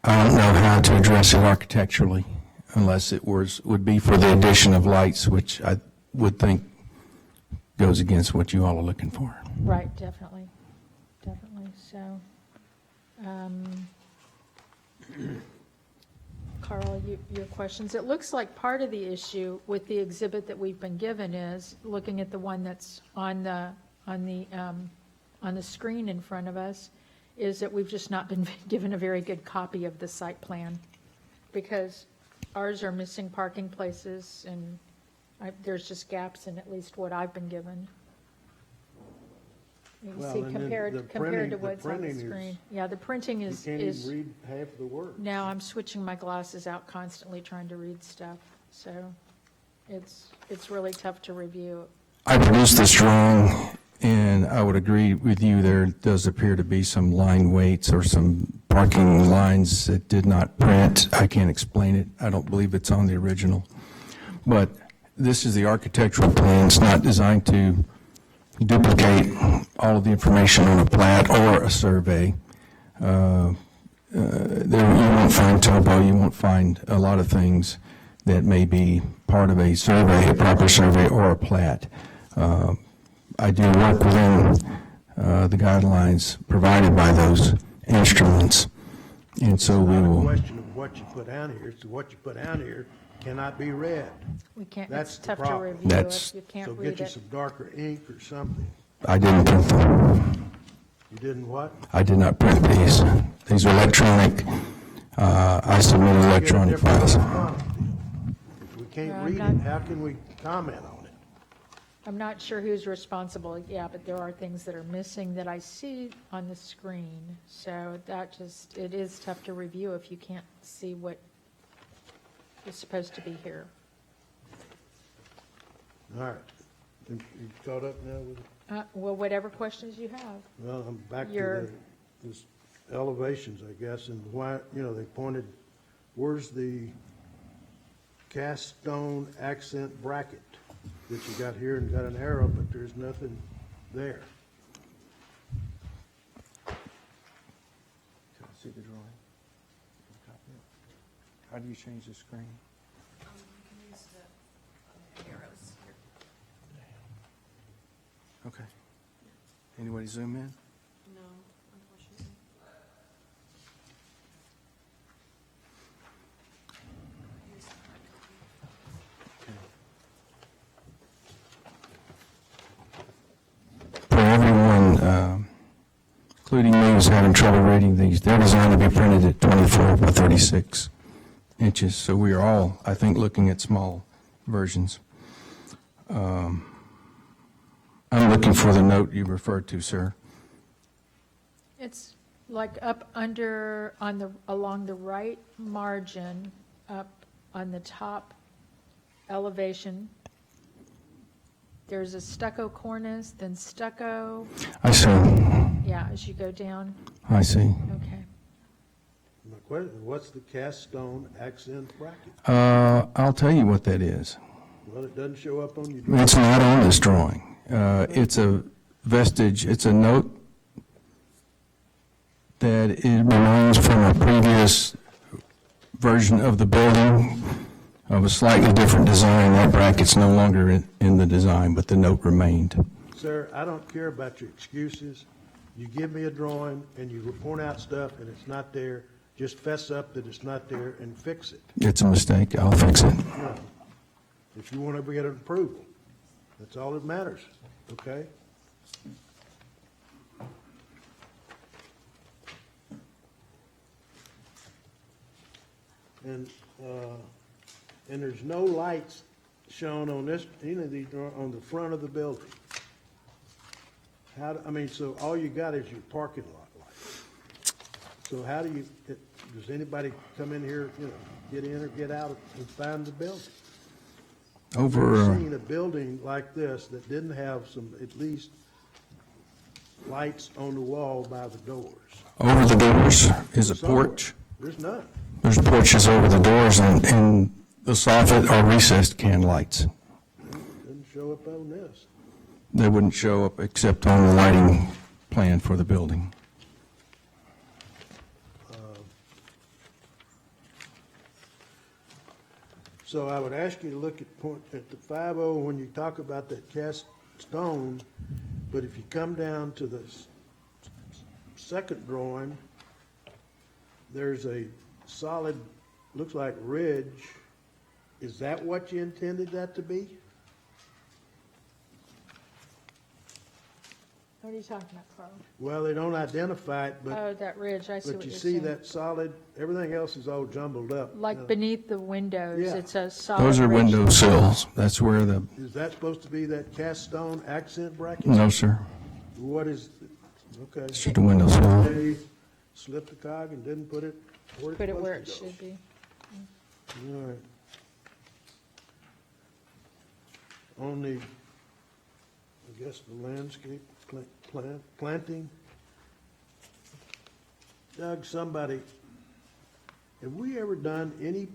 I don't know how to address it architecturally unless it would be for the addition of lights, which I would think goes against what you all are looking for. Right, definitely. So, Carl, your questions. It looks like part of the issue with the exhibit that we've been given is, looking at the one that's on the screen in front of us, is that we've just not been given a very good copy of the site plan, because ours are missing parking places, and there's just gaps in at least what I've been given. You Well, see, and then compared the to printing- what's on the printing is- screen. Yeah, the printing You is, can't even read half the words. now I'm switching my glasses out constantly trying to read stuff, so it's really tough to review. I produced this drawing, and I would agree with you, there does appear to be some line weights or some parking lines that did not print. I can't explain it. I don't believe it's on the original. But this is the architectural plan. It's not designed to duplicate all of the information on a plat or a survey. There you won't find topo, you won't find a lot of things that may be part of a survey, a proper survey, or a plat. I do work within the guidelines provided by those instruments, and so we It's not a will. question of what you put down here, it's what you put down here cannot be read. We can't, That's it's the tough to problem. review That's- if you can't So read get you it. some darker ink or something. I didn't print them. You didn't what? I did not print these. These are electronic. I submitted electronic Get a different files. response. If we can't No, read I'm it, how can we comment on it? I'm not sure who's responsible, yeah, but there are things that are missing that I see on the screen. So that just, it is tough to review if you can't see what is supposed to be here. All right. You caught up now with it? Well, whatever questions you have. Well, I'm back to Your- this elevations, I guess, and why, they pointed, where's the cast stone accent bracket that you got here and got an arrow, but there's nothing there. Can I see the drawing? How do you change the screen? Okay. Anybody zoom in? No, unfortunately. For everyone, including me, who's having trouble reading these, they're designed to be printed at 24 by 36 inches, so we are all, I think, looking at small versions. I'm looking for the note you referred to, sir. It's like up under, along the right margin, up on the top elevation. There's a stucco cornice, then stucco, I see, yeah, as you go down. I see. Okay. My question, what's the cast stone accent bracket? I'll tell you what that is. Well, it doesn't show up on your drawing. It's not on this drawing. It's a vestige, it's a note that it remains from a previous version of the building of a slightly different design. That bracket's no longer in the design, but the note remained. Sir, I don't care about your excuses. You give me a drawing and you point out stuff and it's not there, just fess up that it's not there and fix it. It's a mistake, I'll fix it. No. If you want to get an approval, that's all that matters, okay? And there's no lights shown on this, any of these, on the front of the building. So all you got is your parking lot light. So how do you, does anybody come in here, get in or get out and find the building? I've Over, seen a building like this that didn't have some, at least, lights on the wall by the doors. over the doors is a Somewhere. porch. There's none. There's porches over the doors and the soffit are recessed can lights. Didn't show up on this. They wouldn't show up except on the lighting plan for the building. So I would ask you to look at the 5.0 when you talk about that cast stone, but if you come down to the second drawing, there's a solid, looks like ridge. Is that what you intended that to be? What are you talking about, Carl? Well, they don't identify it, but, Oh, that ridge, I see but what you you're see saying. that solid, everything else is all jumbled up. Like beneath the windows, Yeah. it's a solid Those are ridge. window sills. That's where the, Is that supposed to be that cast stone accent bracket? no, sir. What is, okay. It's just a window sill. They slipped the cog and didn't put it where Put it's it where it supposed to should be. go. All right. On the, I guess the landscape planting. Doug, somebody, have we ever done any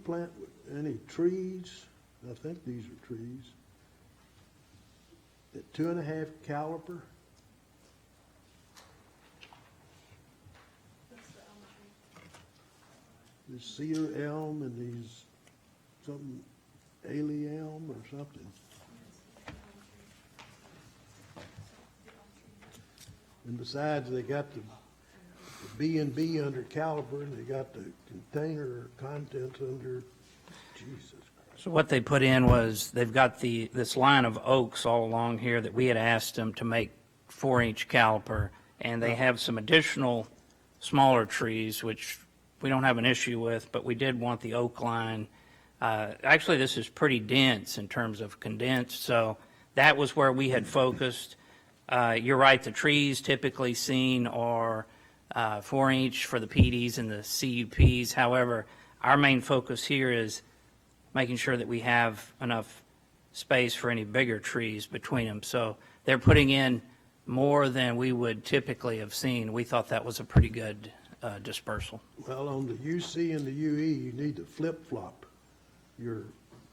trees? I think these are trees. At 2.5 caliber? This cedar elm and these, something, alien elm or something. And besides, they got the B and B under caliber, and they got the container contents under, Jesus Christ. So what they put in was, they've got this line of oaks all along here that we had asked them to make 4-inch caliper, and they have some additional smaller trees, which we don't have an issue with, but we did want the oak line. Actually, this is pretty dense in terms of condensed, so that was where we had focused. You're right, the trees typically seen are 4-inch for the PDs and the CUPs. However, our main focus here is making sure that we have enough space for any bigger trees between them. So they're putting in more than we would typically have seen. We thought that was a pretty good dispersal. Well, on the UC and the UE, you need to flip-flop your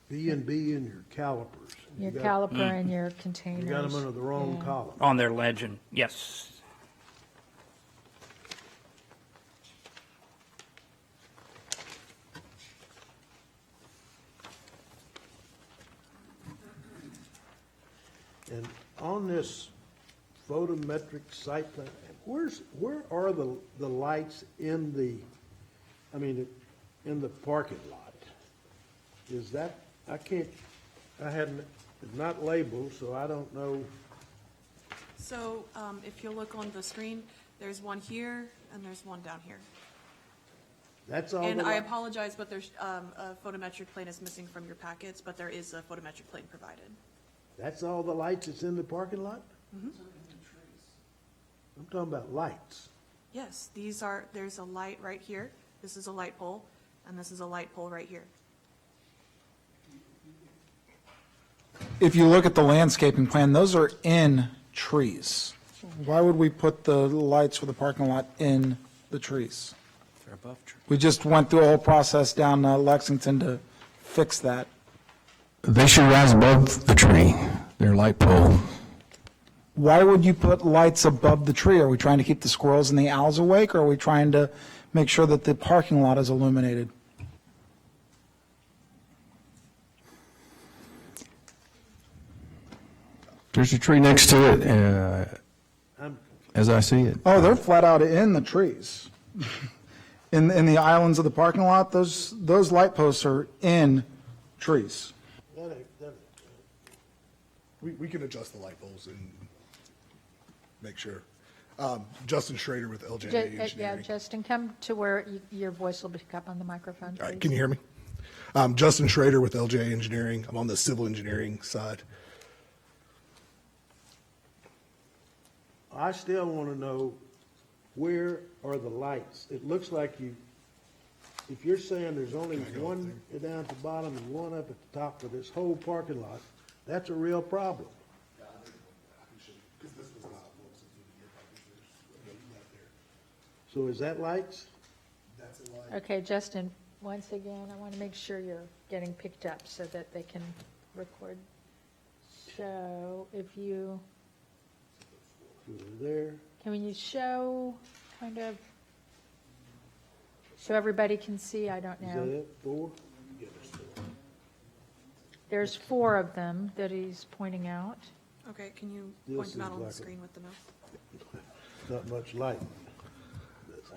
B and B and your calipers. Your You got- caliper and your containers. You got them under the wrong Yeah. column. On their legend, yes. And on this photometric site plan, where are the lights in the, in the parking lot? Is that, I hadn't, it's not labeled, so I don't know. So if you look on the screen, there's one here and there's one down here. That's all. And the I li- apologize, but there's a photometric plane is missing from your packets, but there is a photometric plane provided. That's all the lights that's in the parking lot? I'm talking about lights. Yes, there's a light right here. This is a light pole, and this is a light pole right here. If you look at the landscaping plan, those are in trees. Why would we put the lights for the parking lot in the trees? They're above tree. We just went through a whole process down Lexington to fix that. They should rise above the tree, their light pole. Why would you put lights above the tree? Are we trying to keep the squirrels and the owls awake, or are we trying to make sure that the parking lot is illuminated? There's a tree next to it, I'm- as I see it. Oh, they're flat out in the trees. In the islands of the parking lot, those light posts are in trees. We can adjust the light bulbs and make sure. Justin Schrader with LJA Yeah, Engineering. Justin, come to where your voice will pick up on the microphone, All right, please. can you hear me? Justin Schrader with LJ Engineering. I'm on the civil engineering side. I still want to know, where are the lights? It looks like you, if you're saying there's only one down at the bottom and one up at the top of this whole parking lot, that's a real problem. So is that lights? Okay, Justin, once again, I want to make sure you're getting picked up so that they can record. So if you, There. can you show kind of, so everybody can see? I don't Is that know. it? 4? There's 4 of them that he's pointing out. Okay, can you This point them is out on the like a- screen with the mouse? Not much light.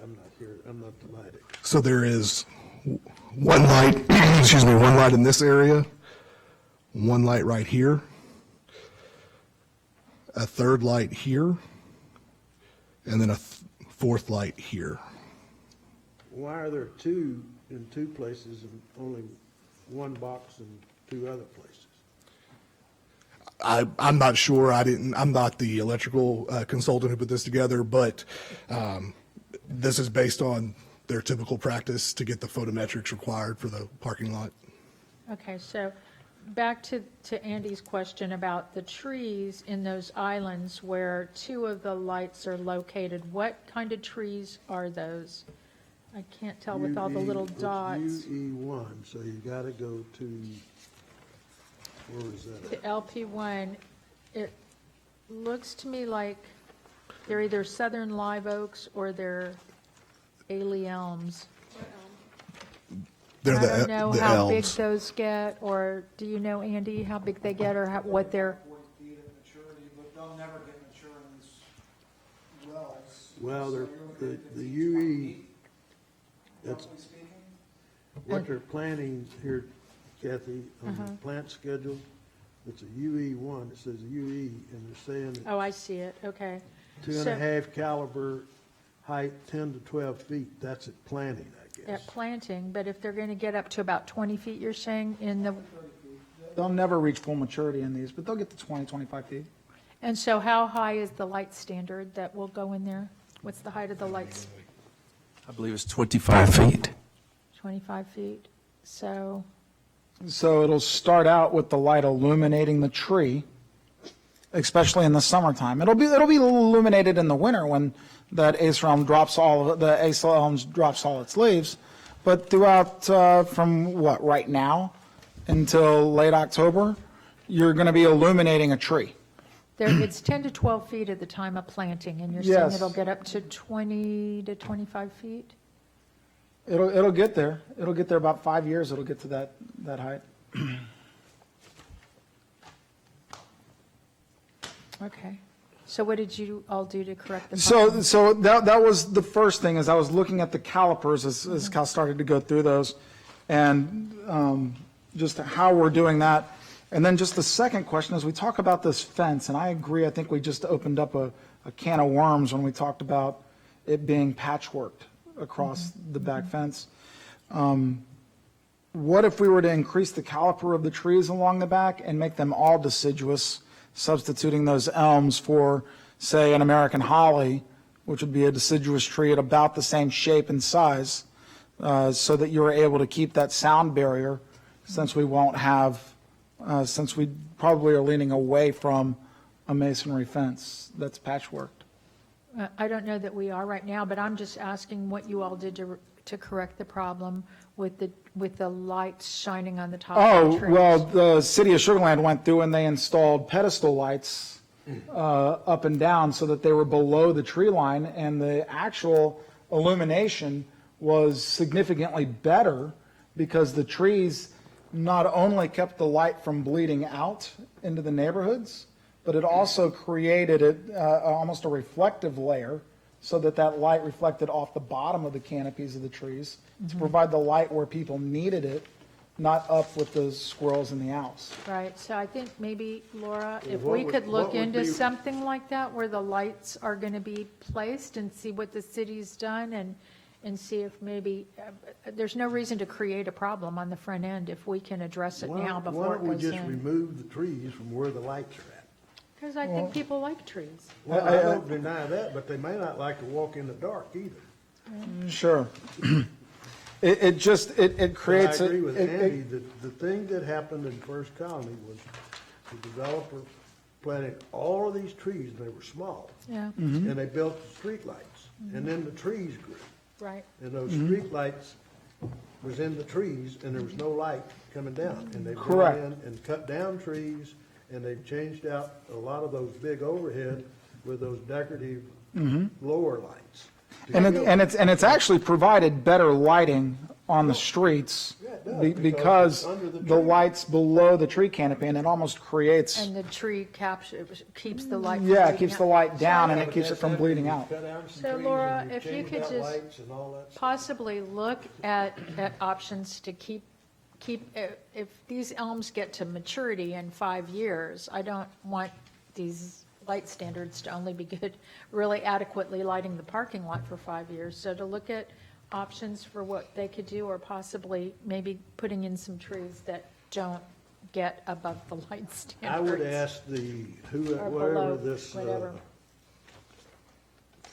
I'm not here, I'm not the lighting. So there is one light, excuse me, one light in this area, one light right here, a third light here, and then a fourth light here. Why are there 2 in 2 places and only 1 box in 2 other places? I'm not sure. I'm not the electrical consultant who put this together, but this is based on their typical practice to get the photometrics required for the parking lot. Okay, so back to Andy's question about the trees in those islands where 2 of the lights are located. What kind of trees are those? I can't tell with all the little It's dots. UE1, so you gotta go to, where is that The at? LP1, it looks to me like they're either southern live oaks or they're airy elms. They're I don't know the how big elms. those get, or do you know, Andy, how big they get or what they're? 40 feet of maturity, but they'll never get mature in these wells. Well, So they're, you're looking the at UE, that's roughly speaking. what they're planning here, Kathy, on Uh-huh. the plant schedule. It's a UE1, it says UE, and they're saying Oh, I see it, okay. 2.5 caliber, height 10 to 12 feet. That's at planting, I guess. At planting, but if they're going to get up to about 20 feet, you're saying, in the, They'll never reach full maturity in these, but they'll get to 20, 25 feet. and so how high is the light standard that will go in there? What's the height of the lights? I believe it's 25 feet. 25 feet? So, So it'll start out with the light illuminating the tree, especially in the summertime. It'll be illuminated in the winter when that ace elm drops all its leaves. But throughout from right now until late October, you're going to be illuminating a tree. it's 10 to 12 feet at the time of planting, and you're saying Yes. it'll get up to 20 to 25 feet? It'll get there. It'll get there about 5 years. It'll get to that height. Okay. So what did you all do to correct the problem? So that was the first thing, as I was looking at the calipers as Cal started to go through those, and just how we're doing that. And then just the second question, as we talk about this fence, and I agree, I think we just opened up a can of worms when we talked about it being patchworked across the back fence. What if we were to increase the caliper of the trees along the back and make them all deciduous, substituting those elms for, say, an American holly, which would be a deciduous tree at about the same shape and size, so that you're able to keep that sound barrier, since we won't have, since we probably are leaning away from a masonry fence that's patchworked. I don't know that we are right now, but I'm just asking what you all did to correct the problem with the lights shining on the top of the Oh, trees. well, the city of Sugar Land went through and they installed pedestal lights up and down so that they were below the tree line, and the actual illumination was significantly better because the trees not only kept the light from bleeding out into the neighborhoods, but it also created almost a reflective layer so that light reflected off the bottom of the canopies of the trees to provide the light where people needed it, not up with the squirrels and the owls. Right, so I think maybe, Laura, if What we would- could look what would into be- something like that, where the lights are going to be placed, and see what the city's done, and see if maybe, there's no reason to create a problem on the front end if we can address it now Why before it don't we goes just in. remove the trees from where the lights are at? Because I think people like trees. Well, I don't deny that, but they may not like to walk in the dark either. Sure. It creates. But I agree with it- Andy, the thing that happened in First Colony was the developer planted all of these trees, and they were small, Yeah, and they built the streetlights, and then the trees grew. right. And those streetlights was in the trees, and there was no light coming down. And they went Correct. in and cut down trees, and they've changed out a lot of those big overhead with those decorative lower lights. And it's actually provided better lighting on the streets Yeah, it does, because because it's under the the tree. lights below the tree canopy, and it almost creates, And the tree keeps the light. from yeah, it bleeding keeps out. the light down and Yeah, it but keeps it that's from after bleeding you out. cut down some So, trees Laura, and you if you changed could out just lights and all that stuff. Possibly look at options to keep, if these elms get to maturity in 5 years, I don't want these light standards to only be good, really adequately lighting the parking lot for 5 years. So to look at options for what they could do, or possibly maybe putting in some trees that don't get above the light standards. I would ask Or whatever below, this whatever.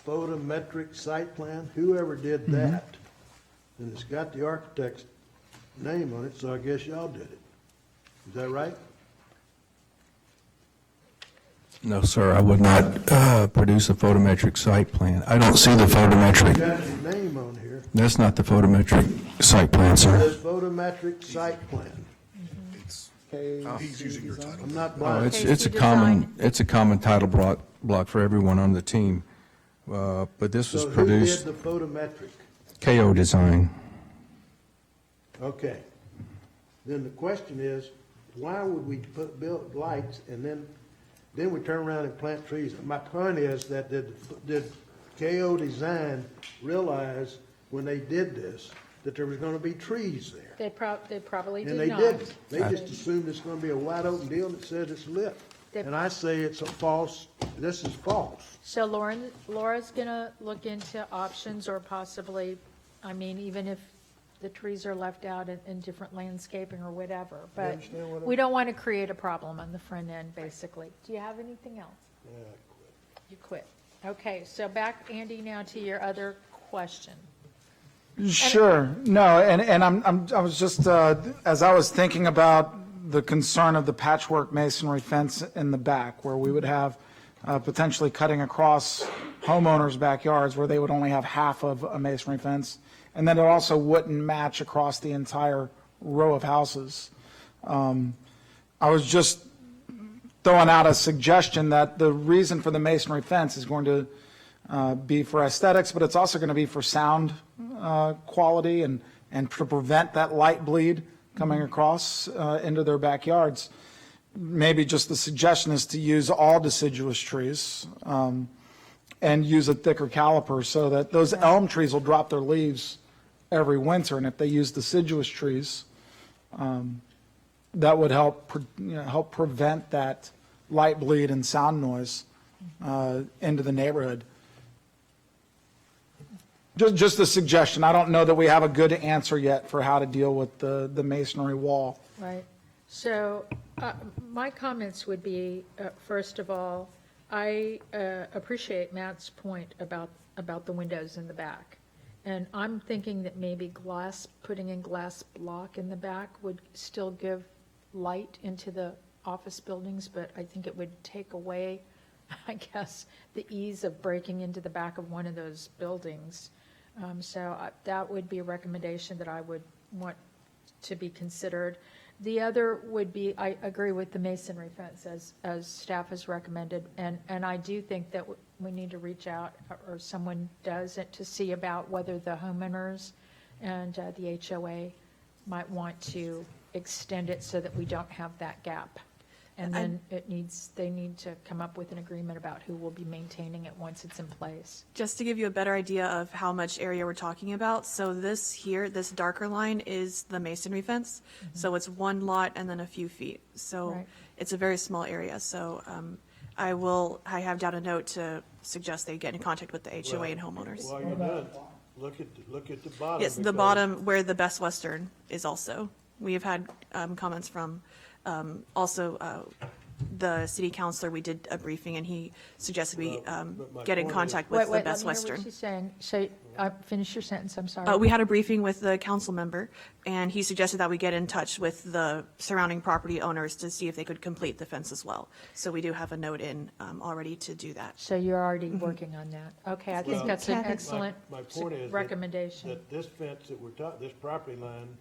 photometric site plan, whoever did that, and it's got the architect's name on it, so I guess y'all did it. Is that right? No, sir, I would not produce a photometric site plan. I don't see the photometric. Got your name on here. That's not the photometric site plan, sir. This photometric site plan. He's using your title. I'm not Oh, blind. it's a KC common, it's a common title block for everyone on the team. But this was So who produced, did the photometric? KO Design. Okay. Then the question is, why would we build lights and then we turn around and plant trees? My point is that did KO Design realize when they did this that there was gonna be trees there? They probably And did they not. didn't. They just assumed it's gonna be a wide open deal that said it's lit. They- And I say it's a false, this is false. So Laura's going to look into options, or possibly, I mean, even if the trees are left out in different landscaping or whatever. But understand what we don't want to create a problem on the front end, basically. Do you have anything else? Yeah, I quit. You quit. Okay, so back, Andy, now to your other question. Sure, no, and I was just, as I was thinking about the concern of the patchwork masonry fence in the back, where we would have potentially cutting across homeowners' backyards where they would only have half of a masonry fence, and then it also wouldn't match across the entire row of houses. I was just throwing out a suggestion that the reason for the masonry fence is going to be for aesthetics, but it's also going to be for sound quality and to prevent that light bleed coming across into their backyards. Maybe just the suggestion is to use all deciduous trees and use a thicker caliper so that those elm trees will drop their leaves every winter. And if they use deciduous trees, that would help prevent that light bleed and sound noise into the neighborhood. Just a suggestion. I don't know that we have a good answer yet for how to deal with the masonry wall. Right. So my comments would be, first of all, I appreciate Matt's point about the windows in the back. And I'm thinking that maybe putting in glass block in the back would still give light into the office buildings, but I think it would take away, I guess, the ease of breaking into the back of one of those buildings. So that would be a recommendation that I would want to be considered. The other would be, I agree with the masonry fence as staff has recommended, and I do think that we need to reach out, or someone does, to see about whether the homeowners and the HOA might want to extend it so that we don't have that gap. And then they need to come up with an agreement about who will be maintaining it once it's in place. Just to give you a better idea of how much area we're talking about, so this here, this darker line is the masonry fence. So it's one lot and then a few feet. So Right. it's a very small area. So I have down a note to suggest they get in contact with the HOA and homeowners. While you're done, look at the bottom. Yes, the because- bottom where the Best Western is also. We have had comments from also the city councilor. We did a briefing, and he suggested we but my get in point contact is- with the Wait, Best let me hear Western. what she's saying. So, finish your sentence, I'm sorry. We had a briefing with the council member, and he suggested that we get in touch with the surrounding property owners to see if they could complete the fence as well. So we do have a note in already to do that. So you're already working on that. Okay, I think Well, that's an Kathy- excellent My point is that- recommendation. that this fence that we're talking, this property line,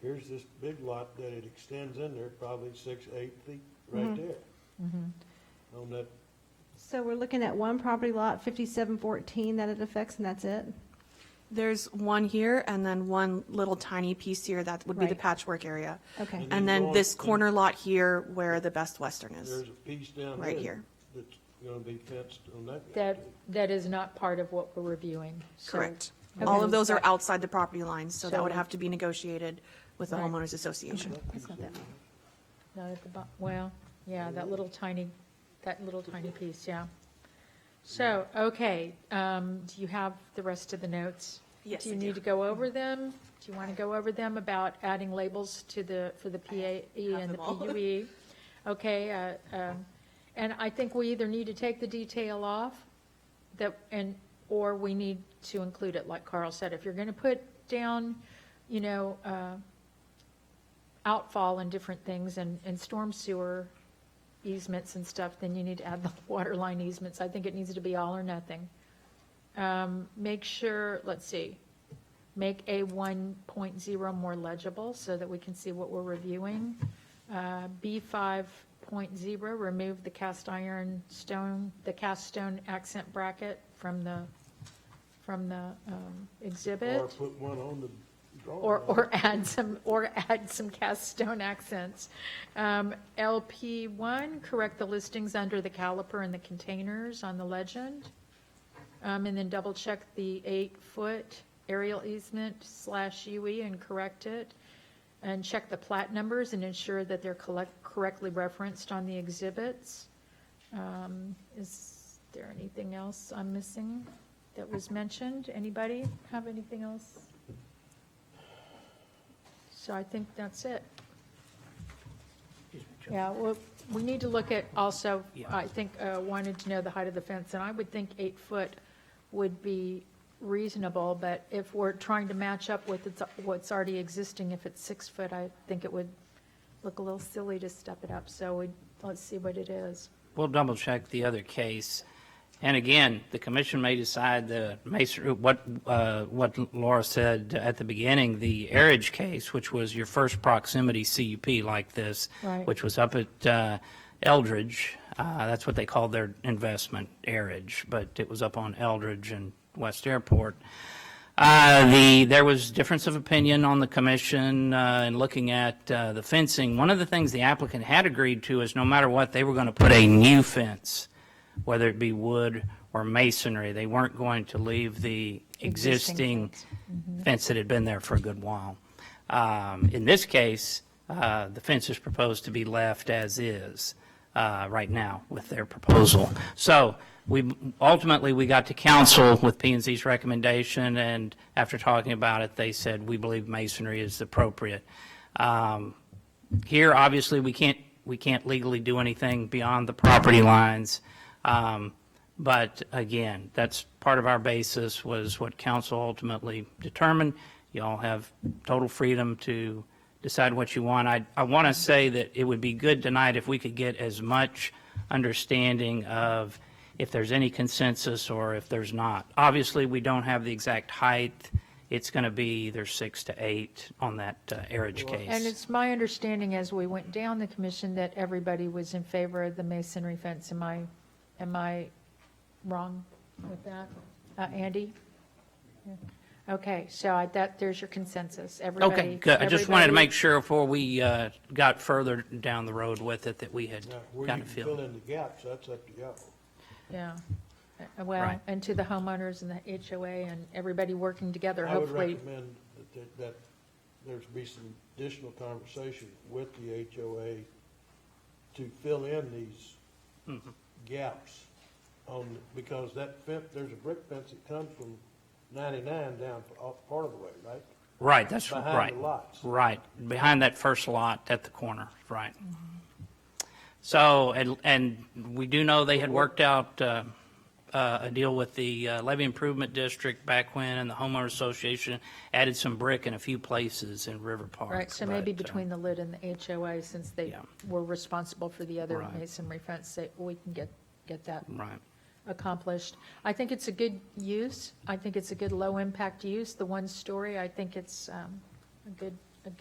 here's this big lot that it extends in there, probably 6, 8 feet right there. On that, So we're looking at one property lot, 5714, that it affects, and that's it? There's one here, and then one little tiny piece here that would be the Right. patchwork area. Okay. And And then then go this on- corner lot here where the Best Western is. there's a piece down Right here here. that's gonna be fenced on that. That is not part of what we're reviewing. So- Correct. Okay. All of those are outside the property lines, so that would So- have to be negotiated with the Right. homeowners association. That's not that bad. Not at the well, yeah, that little tiny piece, yeah. So, okay, do you have the rest of the notes? Yes, Do you I need do. to go over them? Do you want to go over them about adding labels for the PAE and the them all. PUE? Okay, and I think we either need to take the detail off, or we need to include it, like Carl said. If you're going to put down, outfall and different things and storm sewer easements and stuff, then you need to add the water line easements. I think it needs to be all or nothing. Make sure, let's see, make A 1.0 more legible so that we can see what we're reviewing. B 5.0, remove the cast stone accent bracket from the exhibit. Or put one on the drawing. Or add some cast stone accents. LP1, correct the listings under the caliper and the containers on the legend. And then double check the 8-foot aerial easement /UE and correct it. And check the plat numbers and ensure that they're correctly referenced on the exhibits. Is there anything else I'm missing that was mentioned? Anybody have anything else? So I think that's it. Yeah, well, we need to look at also, I think, wanted to know the height of the fence, and I would think 8 foot would be reasonable, but if we're trying to match up with what's already existing, if it's 6 foot, I think it would look a little silly to step it up, so let's see what it is. We'll double check the other case. And again, the commission may decide the what Laura said at the beginning, the Arridge case, which was your first proximity CUP like this, Right. which was up at Eldridge. That's what they called their investment, Arridge, but it was up on Eldridge and West Airport. There was difference of opinion on the commission in looking at the fencing. One of the things the applicant had agreed to is no matter what, they were going to put a new fence, whether it be wood or masonry. They weren't going to leave the existing fence that had been there for a good while. In this case, the fence is proposed to be left as is right now with their proposal. So ultimately, we got to council with P&Z's recommendation, and after talking about it, they said, we believe masonry is appropriate. Here, obviously, we can't legally do anything beyond the property lines. But again, that's part of our basis was what council ultimately determined. You all have total freedom to decide what you want. I want to say that it would be good tonight if we could get as much understanding of if there's any consensus or if there's not. Obviously, we don't have the exact height. It's going to be either 6 to 8 on that Arridge case. And it's my understanding as we went down the commission that everybody was in favor of the masonry fence. Am I wrong with that? Andy? Yeah. Okay, so there's your consensus. Everybody. Okay, good. I just wanted to everybody- make sure before we got further down the road with it that we had Now, where got you a can feel. fill in the gaps, that's up to y'all. Yeah. Well, Right. and to the homeowners and the HOA and everybody working together, I would hopefully. recommend that there's be some additional conversation with the HOA to fill in these gaps because that fence, there's a brick fence that comes from 99 down part of the way, right? Right, that's Behind right. the lots. Right, behind that first lot at the corner, right. So, and we do know they had worked out a deal with the Levy Improvement District back when, and the homeowner association added some brick in a few places in River Park. Right, so maybe but, between the lid and the HOA, since they Yeah. were responsible for the other Right. masonry fence, say, we can get that Right. accomplished. I think it's a good use. I think it's a good low-impact use. The one story, I think it's a good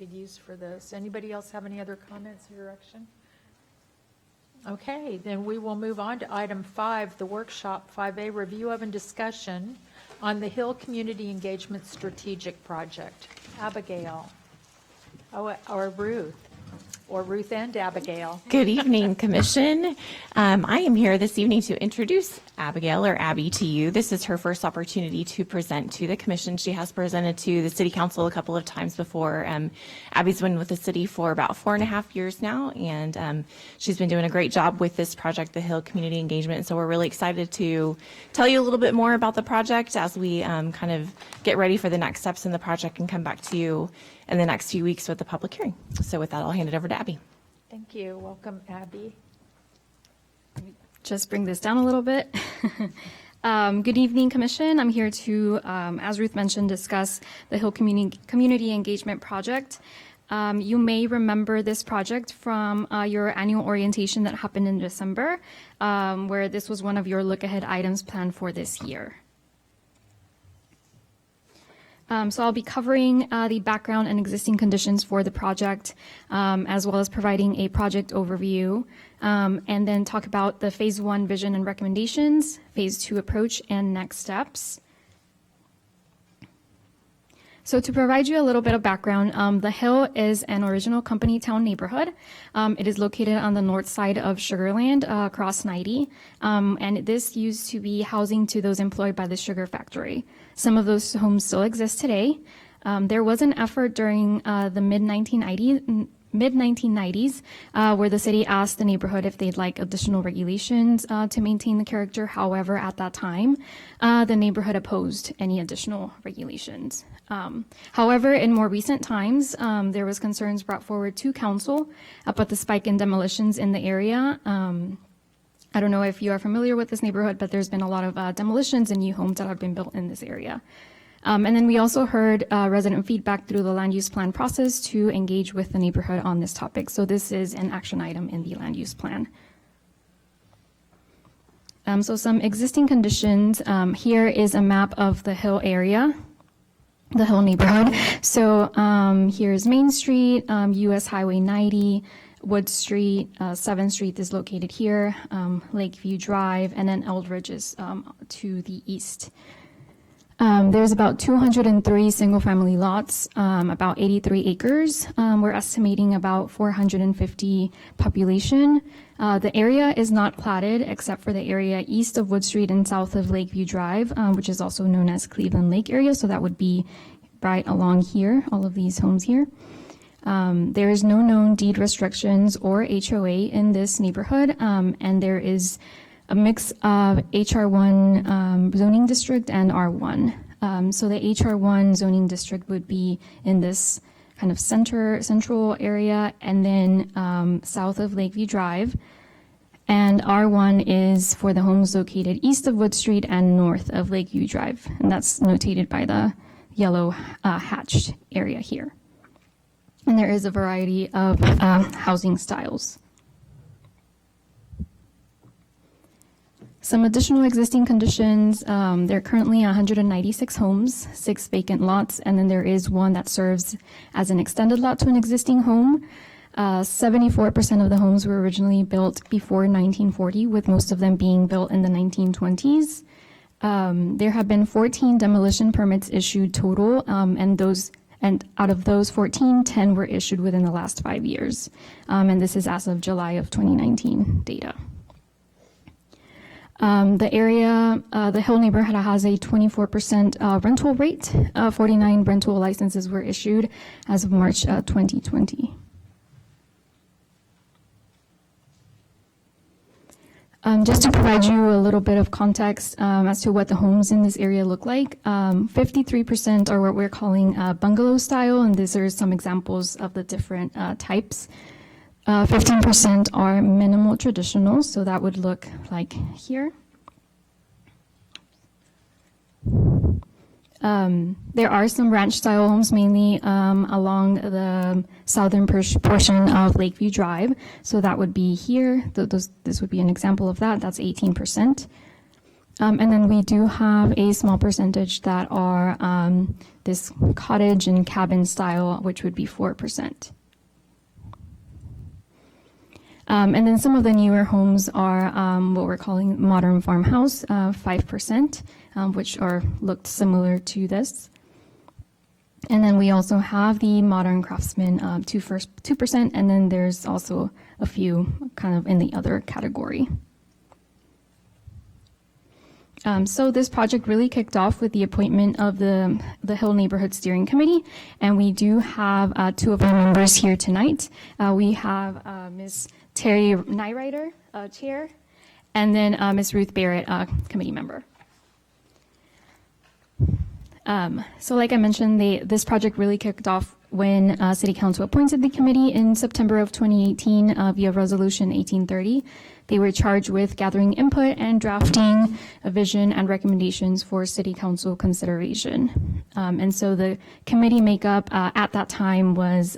use for this. Anybody else have any other comments or direction? Okay, then we will move on to item 5, the workshop, 5A, review of and discussion on the Hill Community Engagement Strategic Project. Abigail, or Ruth and Abigail. Good evening, Commission. I am here this evening to introduce Abigail, or Abby, to you. This is her first opportunity to present to the Commission. She has presented to the City Council a couple of times before. Abby's been with the city for about 4.5 years now, and she's been doing a great job with this project, the Hill Community Engagement. So we're really excited to tell you a little bit more about the project as we kind of get ready for the next steps in the project and come back to you in the next few weeks with the public hearing. So with that, I'll hand it over to Abby. Thank you. Welcome, Abby. Just bring this down a little bit. Good evening, Commission. I'm here to, as Ruth mentioned, discuss the Hill Community Engagement Project. You may remember this project from your annual orientation that happened in December, where this was one of your look-ahead items planned for this year. So I'll be covering the background and existing conditions for the project, as well as providing a project overview, and then talk about the Phase 1 vision and recommendations, Phase 2 approach, and next steps. So to provide you a little bit of background, the Hill is an original company town neighborhood. It is located on the north side of Sugarland, across 90, and this used to be housing to those employed by the sugar factory. Some of those homes still exist today. There was an effort during the mid-1990s where the city asked the neighborhood if they'd like additional regulations to maintain the character. However, at that time, the neighborhood opposed any additional regulations. However, in more recent times, there was concerns brought forward to council about the spike in demolitions in the area. I don't know if you are familiar with this neighborhood, but there's been a lot of demolitions and new homes that have been built in this area. And then we also heard resident feedback through the land use plan process to engage with the neighborhood on this topic. So this is an action item in the land use plan. So some existing conditions. Here is a map of the Hill area, the Hill neighborhood. So here's Main Street, US Highway 90, Wood Street, 7th Street is located here, Lakeview Drive, and then Eldridge is to the east. There's about 203 single-family lots, about 83 acres. We're estimating about 450 population. The area is not platted except for the area east of Wood Street and south of Lakeview Drive, which is also known as Cleveland Lake area. So that would be right along here, all of these homes here. There is no known deed restrictions or HOA in this neighborhood, and there is a mix of HR1 zoning district and R1. So the HR1 zoning district would be in this kind of central area, and then south of Lakeview Drive. And R1 is for the homes located east of Wood Street and north of Lakeview Drive, and that's notated by the yellow hatched area here. And there is a variety of housing styles. Some additional existing conditions, there are currently 196 homes, 6 vacant lots, and then there is one that serves as an extended lot to an existing home. 74% of the homes were originally built before 1940, with most of them being built in the 1920s. There have been 14 demolition permits issued total, and out of those 14, 10 were issued within the last 5 years. And this is as of July of 2019 data. The area, the Hill neighborhood has a 24% rental rate. 49 rental licenses were issued as of March 2020. Just to provide you a little bit of context as to what the homes in this area look like, 53% are what we're calling bungalow style, and these are some examples of the different types. 15% are minimal traditional, so that would look like here. There are some ranch-style homes, mainly along the southern portion of Lakeview Drive. So that would be here. This would be an example of that. That's 18%. And then we do have a small percentage that are this cottage and cabin style, which would be 4%. And then some of the newer homes are what we're calling modern farmhouse, 5%, which looked similar to this. And then we also have the modern craftsman, 2%, and then there's also a few kind of in the other category. So this project really kicked off with the appointment of the Hill Neighborhood Steering Committee, and we do have two of our members here tonight. We have Ms. Terry Nyrider, Chair, and then Ms. Ruth Barrett, Committee Member. So like I mentioned, this project really kicked off when City Council appointed the committee in September of 2018 via Resolution 1830. They were charged with gathering input and drafting a vision and recommendations for City Council consideration. And so the committee makeup at that time was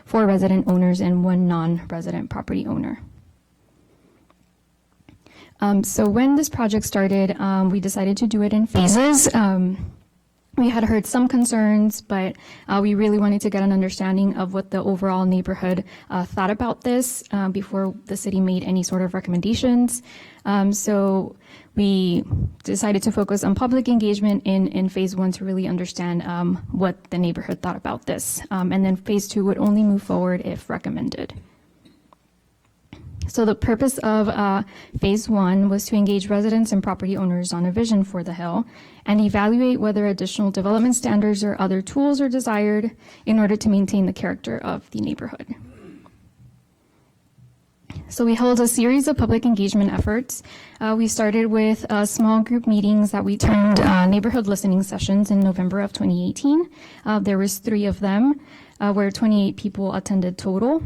4 resident owners and 1 non-resident property owner. So when this project started, we decided to do it in phases. We had heard some concerns, but we really wanted to get an understanding of what the overall neighborhood thought about this before the city made any sort of recommendations. So we decided to focus on public engagement in phase 1 to really understand what the neighborhood thought about this. And then phase 2 would only move forward if recommended. So the purpose of phase 1 was to engage residents and property owners on a vision for the Hill and evaluate whether additional development standards or other tools are desired in order to maintain the character of the neighborhood. So we held a series of public engagement efforts. We started with small group meetings that we termed neighborhood listening sessions in November of 2018. There was 3 of them where 28 people attended total.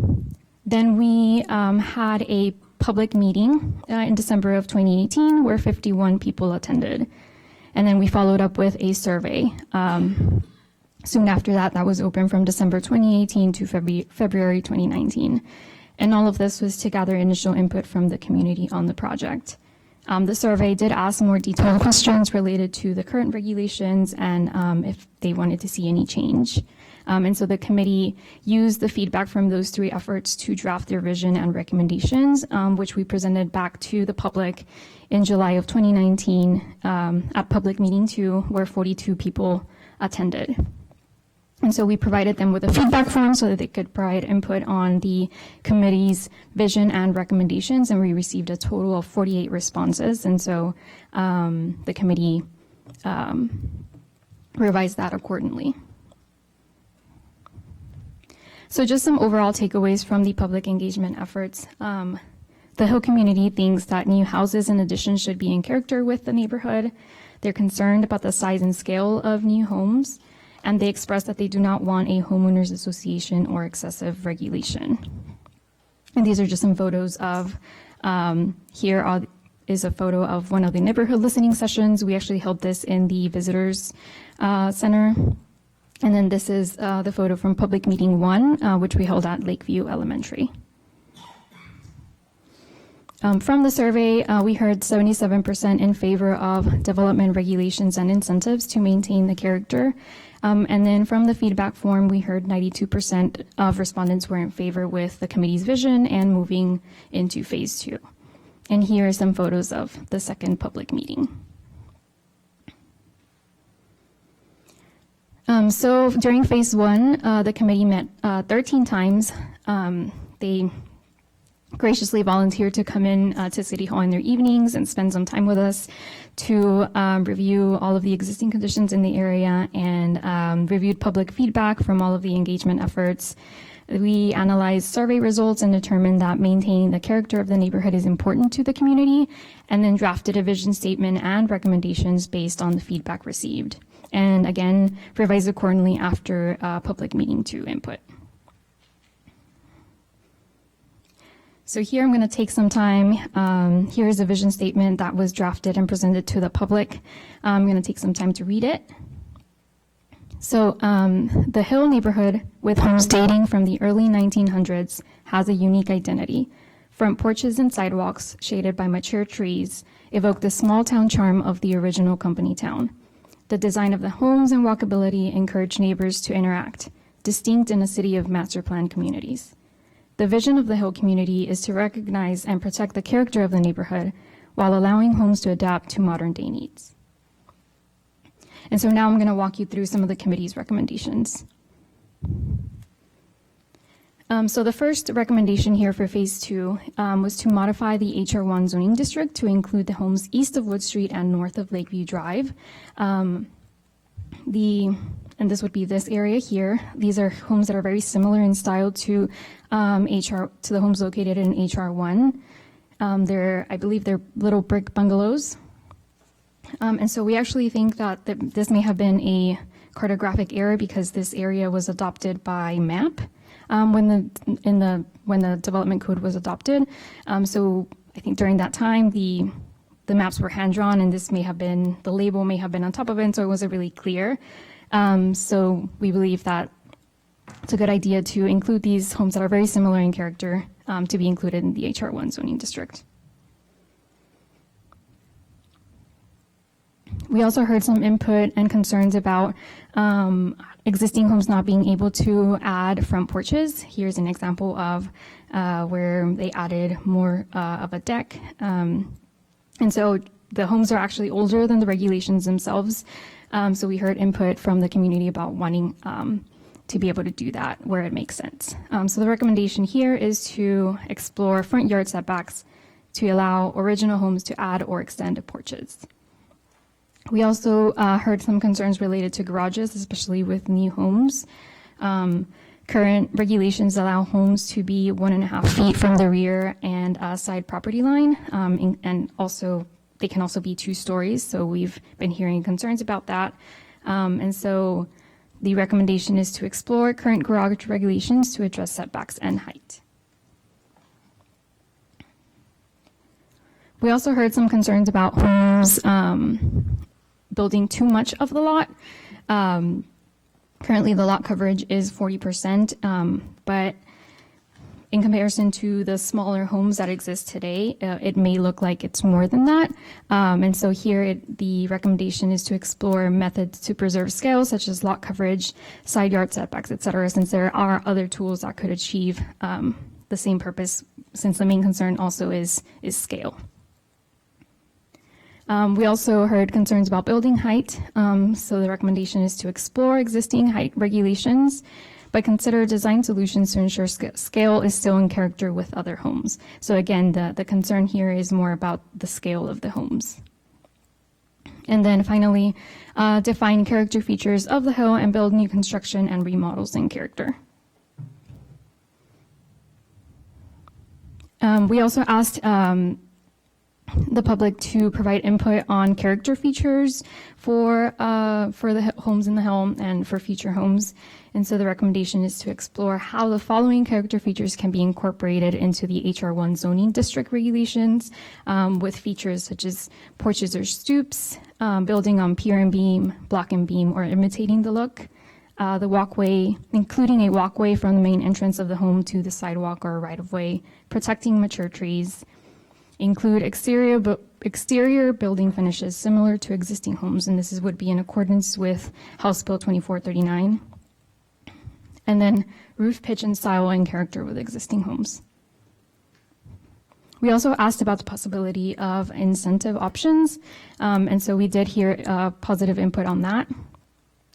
Then we had a public meeting in December of 2018 where 51 people attended. And then we followed up with a survey. Soon after that, that was open from December 2018 to February 2019. And all of this was to gather initial input from the community on the project. The survey did ask more detailed questions related to the current regulations and if they wanted to see any change. And so the committee used the feedback from those 3 efforts to draft their vision and recommendations, which we presented back to the public in July of 2019 at public meeting 2, where 42 people attended. And so we provided them with a feedback form so that they could provide input on the committee's vision and recommendations, and we received a total of 48 responses. And so the committee revised that accordingly. So just some overall takeaways from the public engagement efforts. The Hill community thinks that new houses and additions should be in character with the neighborhood. They're concerned about the size and scale of new homes, and they express that they do not want a homeowners association or excessive regulation. And these are just some photos of, is a photo of one of the neighborhood listening sessions. We actually held this in the visitors center. And then this is the photo from public meeting 1, which we held at Lakeview Elementary. From the survey, we heard 77% in favor of development regulations and incentives to maintain the character. And then from the feedback form, we heard 92% of respondents were in favor with the committee's vision and moving into phase 2. And here are some photos of the second public meeting. So during phase 1, the committee met 13 times. They graciously volunteered to come in to City Hall in their evenings and spend some time with us to review all of the existing conditions in the area and reviewed public feedback from all of the engagement efforts. We analyzed survey results and determined that maintaining the character of the neighborhood is important to the community, and then drafted a vision statement and recommendations based on the feedback received. And again, revised accordingly after a public meeting to input. So here I'm going to take some time. Here's a vision statement that was drafted and presented to the public. I'm going to take some time to read it. So the Hill neighborhood, with homes dating from the early 1900s, has a unique identity. Front porches and sidewalks, shaded by mature trees, evoke the small town charm of the original company town. The design of the homes and walkability encourage neighbors to interact, distinct in a city of master plan communities. The vision of the Hill community is to recognize and protect the character of the neighborhood while allowing homes to adapt to modern day needs. And so now I'm going to walk you through some of the committee's recommendations. So the first recommendation here for phase 2 was to modify the HR1 zoning district to include the homes east of Wood Street and north of Lakeview Drive. And this would be this area here. These are homes that are very similar in style to the homes located in HR1. I believe they're little brick bungalows. And so we actually think that this may have been a cartographic error because this area was adopted by map when the development code was adopted. So I think during that time the maps were hand drawn, and the label may have been on top of it, and so it wasn't really clear. So we believe that it's a good idea to include these homes that are very similar in character to be included in the HR1 zoning district. We also heard some input and concerns about existing homes not being able to add front porches. Here's an example of where they added more of a deck. And so the homes are actually older than the regulations themselves. So we heard input from the community about wanting to be able to do that where it makes sense. So the recommendation here is to explore front yard setbacks to allow original homes to add or extend porches. We also heard some concerns related to garages, especially with new homes. Current regulations allow homes to be 1.5 feet from the rear and side property line, and also they can also be 2 stories. So we've been hearing concerns about that. And so the recommendation is to explore current garage regulations to address setbacks and height. We also heard some concerns about homes building too much of the lot. Currently, the lot coverage is 40%, but in comparison to the smaller homes that exist today, it may look like it's more than that. And so here, the recommendation is to explore methods to preserve scale, such as lot coverage, side yard setbacks, et cetera, since there are other tools that could achieve the same purpose, since the main concern also is scale. We also heard concerns about building height. So the recommendation is to explore existing height regulations, but consider design solutions to ensure scale is still in character with other homes. So again, the concern here is more about the scale of the homes. And then finally, define character features of the hill and build new construction and remodels in character. We also asked the public to provide input on character features for the homes in the hill and for future homes. And so the recommendation is to explore how the following character features can be incorporated into the HR1 zoning district regulations, with features such as porches or stoops, building on pier and beam, block and beam, or imitating the look. The walkway, including a walkway from the main entrance of the home to the sidewalk or right-of-way, protecting mature trees. Include exterior building finishes similar to existing homes, and this would be in accordance with House Bill 2439. And then roof pitch and style and character with existing homes. We also asked about the possibility of incentive options, and so we did hear positive input on that.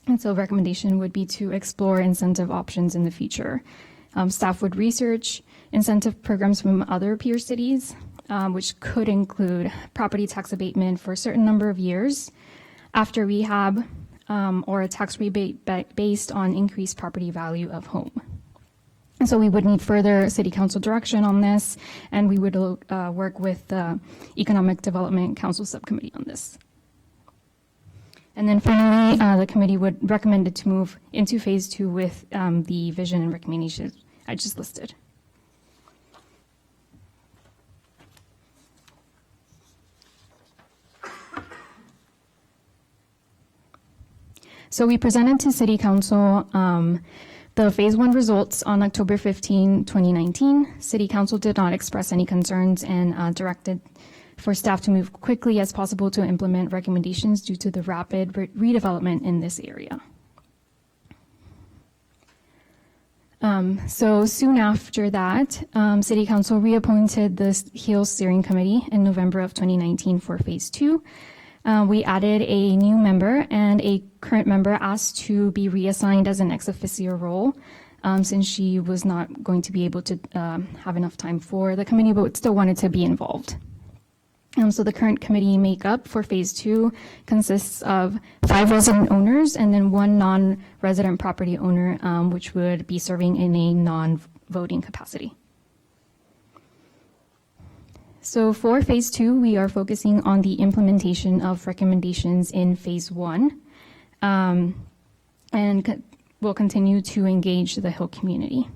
And so recommendation would be to explore incentive options in the future. Staff would research incentive programs from other peer cities, which could include property tax abatement for a certain number of years, after rehab, or a tax rebate based on increased property value of home. And so we would need further City Council direction on this, and we would work with the Economic Development Council Subcommittee on this. And then finally, the committee would recommend it to move into phase 2 with the vision and recommendations I just listed. So we presented to City Council the phase 1 results on October 15, 2019. City Council did not express any concerns and directed for staff to move quickly as possible to implement recommendations due to the rapid redevelopment in this area. So soon after that, City Council reappointed the HEAL Steering Committee in November of 2019 for phase 2. We added a new member, and a current member asked to be reassigned as an ex officio role, since she was not going to be able to have enough time for the committee, but still wanted to be involved. So the current committee makeup for phase 2 consists of 5 resident owners and then 1 non-resident property owner, which would be serving in a non-voting capacity. So for phase 2, we are focusing on the implementation of recommendations in phase 1, and we'll continue to engage the Hill community.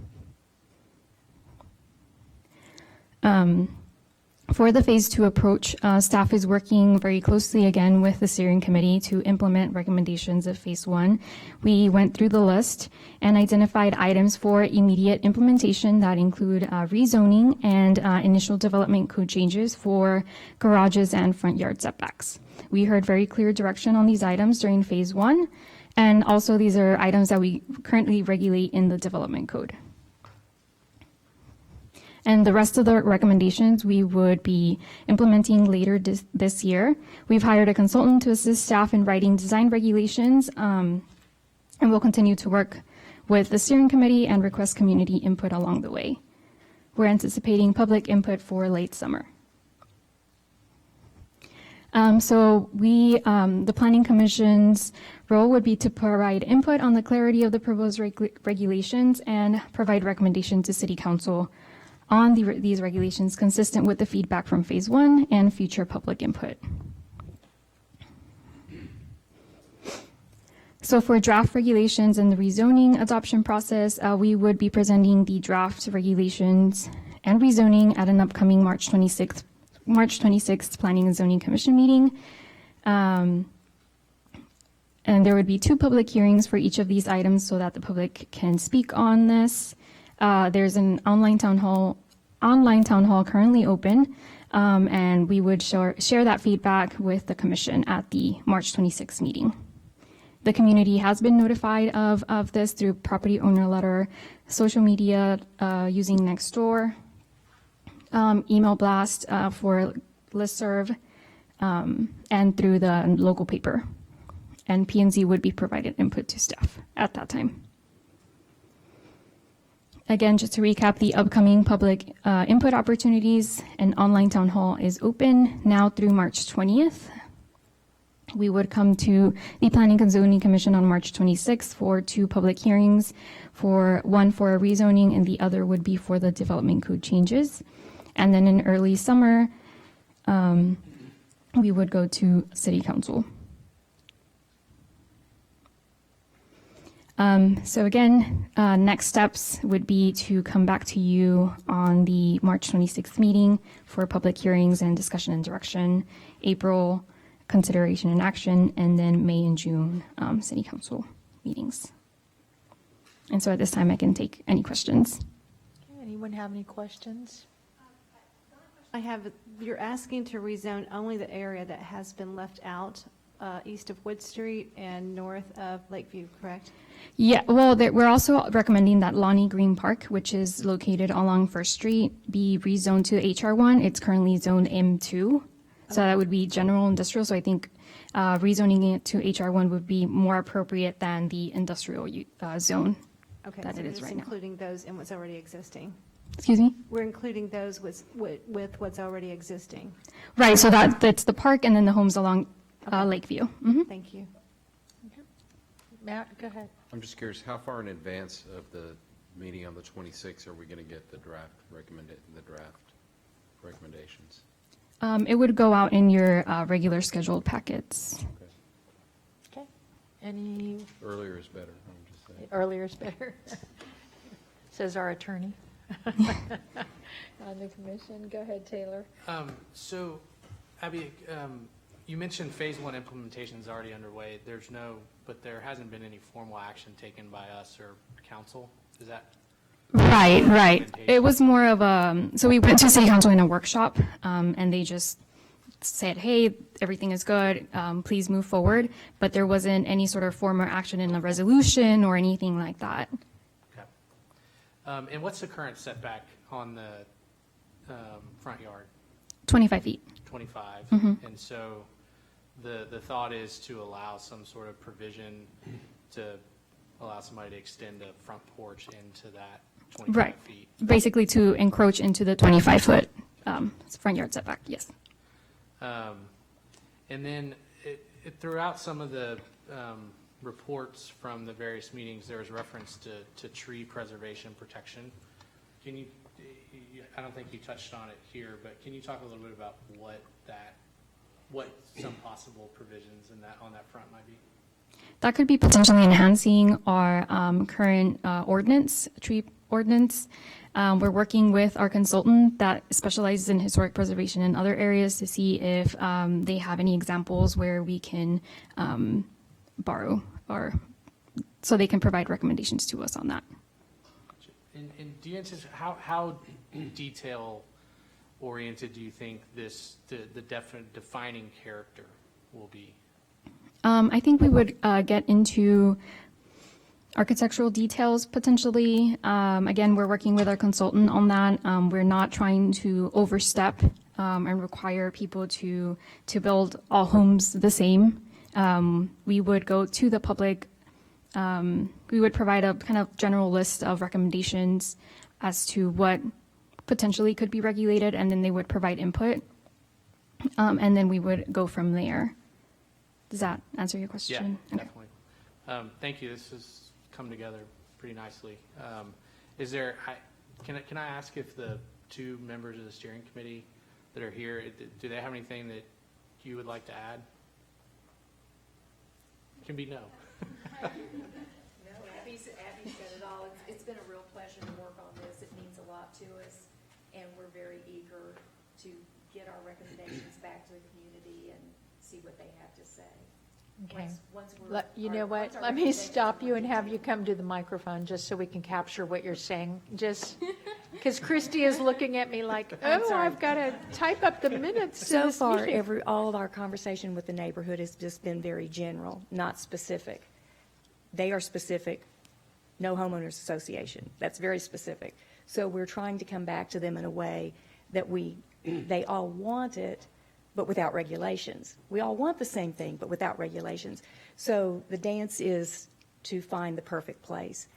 For the phase 2 approach, staff is working very closely again with the steering committee to implement recommendations of phase 1. We went through the list and identified items for immediate implementation that include rezoning and initial development code changes for garages and front yard setbacks. We heard very clear direction on these items during phase 1, and also these are items that we currently regulate in the development code. And the rest of the recommendations we would be implementing later this year. We've hired a consultant to assist staff in writing design regulations, and we'll continue to work with the steering committee and request community input along the way. We're anticipating public input for late summer. The Planning Commission's role would be to provide input on the clarity of the proposed regulations and provide recommendations to City Council on these regulations consistent with the feedback from phase 1 and future public input. So for draft regulations and the rezoning adoption process, we would be presenting the draft regulations and rezoning at an upcoming March 26th Planning and Zoning Commission meeting. And there would be 2 public hearings for each of these items so that the public can speak on this. There's an online town hall currently open, and we would share that feedback with the commission at the March 26th meeting. The community has been notified of this through property owner letter, social media using Nextdoor, email blast for listserv, and through the local paper. And P&Z would be provided input to staff at that time. Again, just to recap, the upcoming public input opportunities and online town hall is open now through March 20th. We would come to the Planning and Zoning Commission on March 26th for 2 public hearings, one for a rezoning and the other would be for the development code changes. And then in early summer, we would go to City Council. So again, next steps would be to come back to you on the March 26th meeting for public hearings and discussion and direction, April consideration and action, and then May and June City Council meetings. And so at this time, I can take any questions. Anyone have any questions? You're asking to rezone only the area that has been left out east of Wood Street and north of Lakeview, correct? Yeah, well, we're also recommending that Lonnie Green Park, which is located along First Street, be rezoned to HR1. It's currently zoned M2, so that would be general industrial. So I think rezoning it to HR1 would be more appropriate than the industrial zone Okay, that so it we're is just right now. including those in what's already existing. Excuse me? We're including those with what's already existing. Right, so that's the park and then the homes along Lakeview. Mhm. Thank you. Matt, go ahead. I'm just curious, how far in advance of the meeting on the 26th are we going to get the draft recommendations? It would go out in your regular scheduled packets. Okay. Any Earlier is better, I'm just saying. earlier is better, says our attorney on the commission. Go ahead, Taylor. So, Abby, you mentioned phase one implementation is already underway. But there hasn't been any formal action taken by us or council. Is that? Right. It was more of so we went to city council in a workshop, and they just said, hey, everything is good, please move forward. But there wasn't any sort of formal action in the resolution or anything like that. Okay. And what's the current setback on the front yard? 25 feet. 25. Mhm. And so the thought is to allow some sort of provision to allow somebody to extend a front porch into that 25 Right. feet. Basically to encroach into the 25-foot front yard setback, yes. And then throughout some of the reports from the various meetings, there was reference to tree preservation protection. Can you, I don't think you touched on it here, but can you talk a little bit about what some possible provisions on that front might be? That could be potentially enhancing our current tree ordinance. We're working with our consultant that specializes in historic preservation in other areas to see if they have any examples where we can borrow so they can provide recommendations to us on that. And do you anticipate, how detail-oriented do you think the defining character will be? I think we would get into architectural details potentially. Again, we're working with our consultant on that. We're not trying to overstep and require people to build all homes the same. We would go to the public. We would provide a kind of general list of recommendations as to what potentially could be regulated, and then they would provide input. And then we would go from there. Does that answer your question? Yeah, Okay. definitely. Thank you. This has come together pretty nicely. Is there, can I ask if the two members of the steering committee that are here, do they have anything that you would like to add? It can be no. No, Abby said it all. It's been a real pleasure to work on this. It means a lot to us, and we're very eager to get our recommendations back to the community and see what they have to say. Okay. Once we're- You know what? once our Let me recommendations stop are you and have presented. you come to the microphone just so we can capture what you're saying. Just because Christy is looking at me like, I'm oh, sorry. I've got to type up the minutes to So this far, meeting. all of our conversation with the neighborhood has just been very general, not specific. They are specific, no homeowners association. That's very specific. So we're trying to come back to them in a way that they all want it, but without regulations. We all want the same thing, but without regulations. So the dance is to find the perfect place.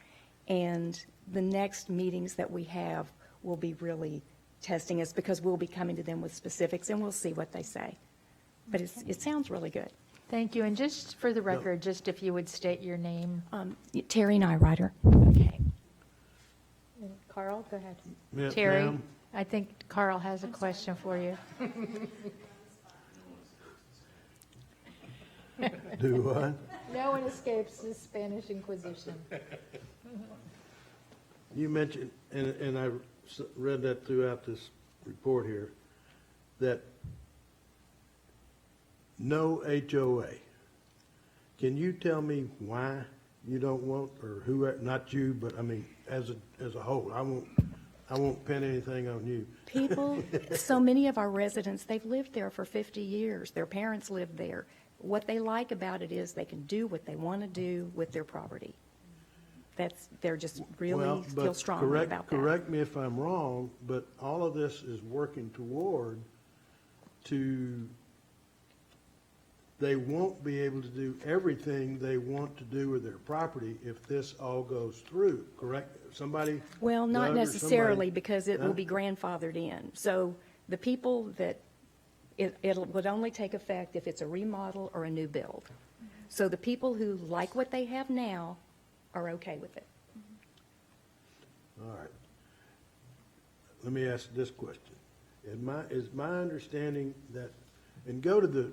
And the next meetings that we have will be really testing us because we'll be coming to them with specifics and we'll see what they say. But it sounds really good. Thank you. And just for the record, just if you would state your name. Terry Nyrider. Okay. And Carl, go ahead. Yes, Terry, ma'am. I think Carl has a question for you. Do what? No one escapes the Spanish Inquisition. You mentioned, and I read that throughout this report here, that no HOA. Can you tell me why you don't want, or who, not you, but I mean, as a whole? I won't pin anything on you. People, so many of our residents, they've lived there for 50 years. Their parents lived there. What they like about it is they can do what they want to do with their property. They're just really Well, feel but strongly about that. Correct me if I'm wrong, but all of this is working toward to they won't be able to do everything they want to do with their property if this all goes through, correct? Somebody? Well, not Doug or necessarily, somebody? because it Huh? will be grandfathered in. So the people that, it would only take effect if it's a remodel or a new build. So the people who like what they have now are okay with it. All right. Let me ask this question. Is my understanding that, and go to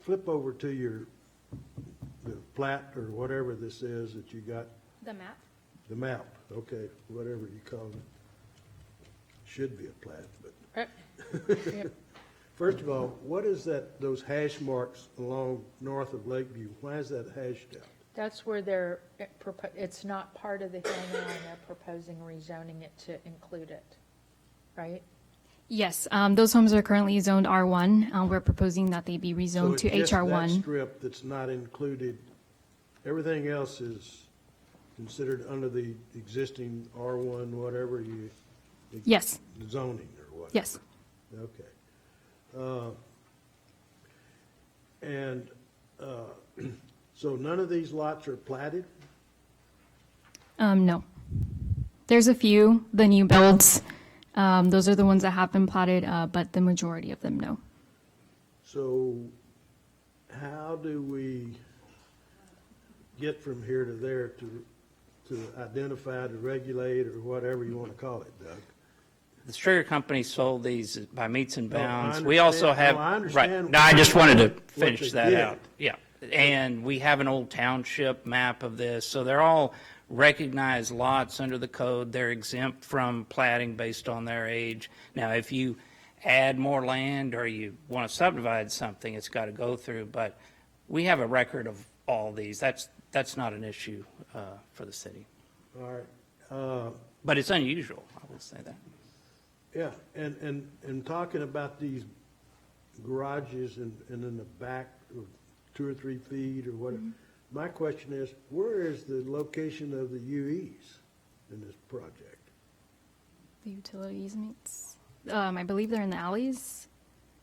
flip over to the plat or whatever this is that you got, The map? the map, okay, whatever you call it. Should be a plat, but. Yep. First of all, what is that, those hash marks along north of Lakeview? Why is that hashed out? That's where it's not part of the hill now, and they're proposing rezoning it to include it, right? Yes, those homes are currently zoned R1. We're proposing that they be rezoned to So it's just that HR1. strip that's not included, everything else is considered under the existing R1, whatever you. Yes. Zoning or what? Yes. Okay. So none of these lots are platted? No. There's a few, the new builds. Those are the ones that have been platted, but the majority of them, no. So how do we get from here to there to identify, to regulate, or whatever you want to call it, Doug? The Stringer Company sold these by meets and No, I bounds. We also understand- have, no, I right, understand no, I just wanted to what finish they that did. out. Yeah, and we have an old township map of this, so they're all recognized lots under the code. They're exempt from platting based on their age. Now, if you add more land or you want to subdivide something, it's got to go through, but we have a record of all these. That's not an issue for the city. All right. But it's unusual, I will say that. Yeah, and talking about these garages and in the back, of 2 or 3 feet or whatever, my question is, where is the location of the UEs in this project? The utility easements, I believe they're in the alleys.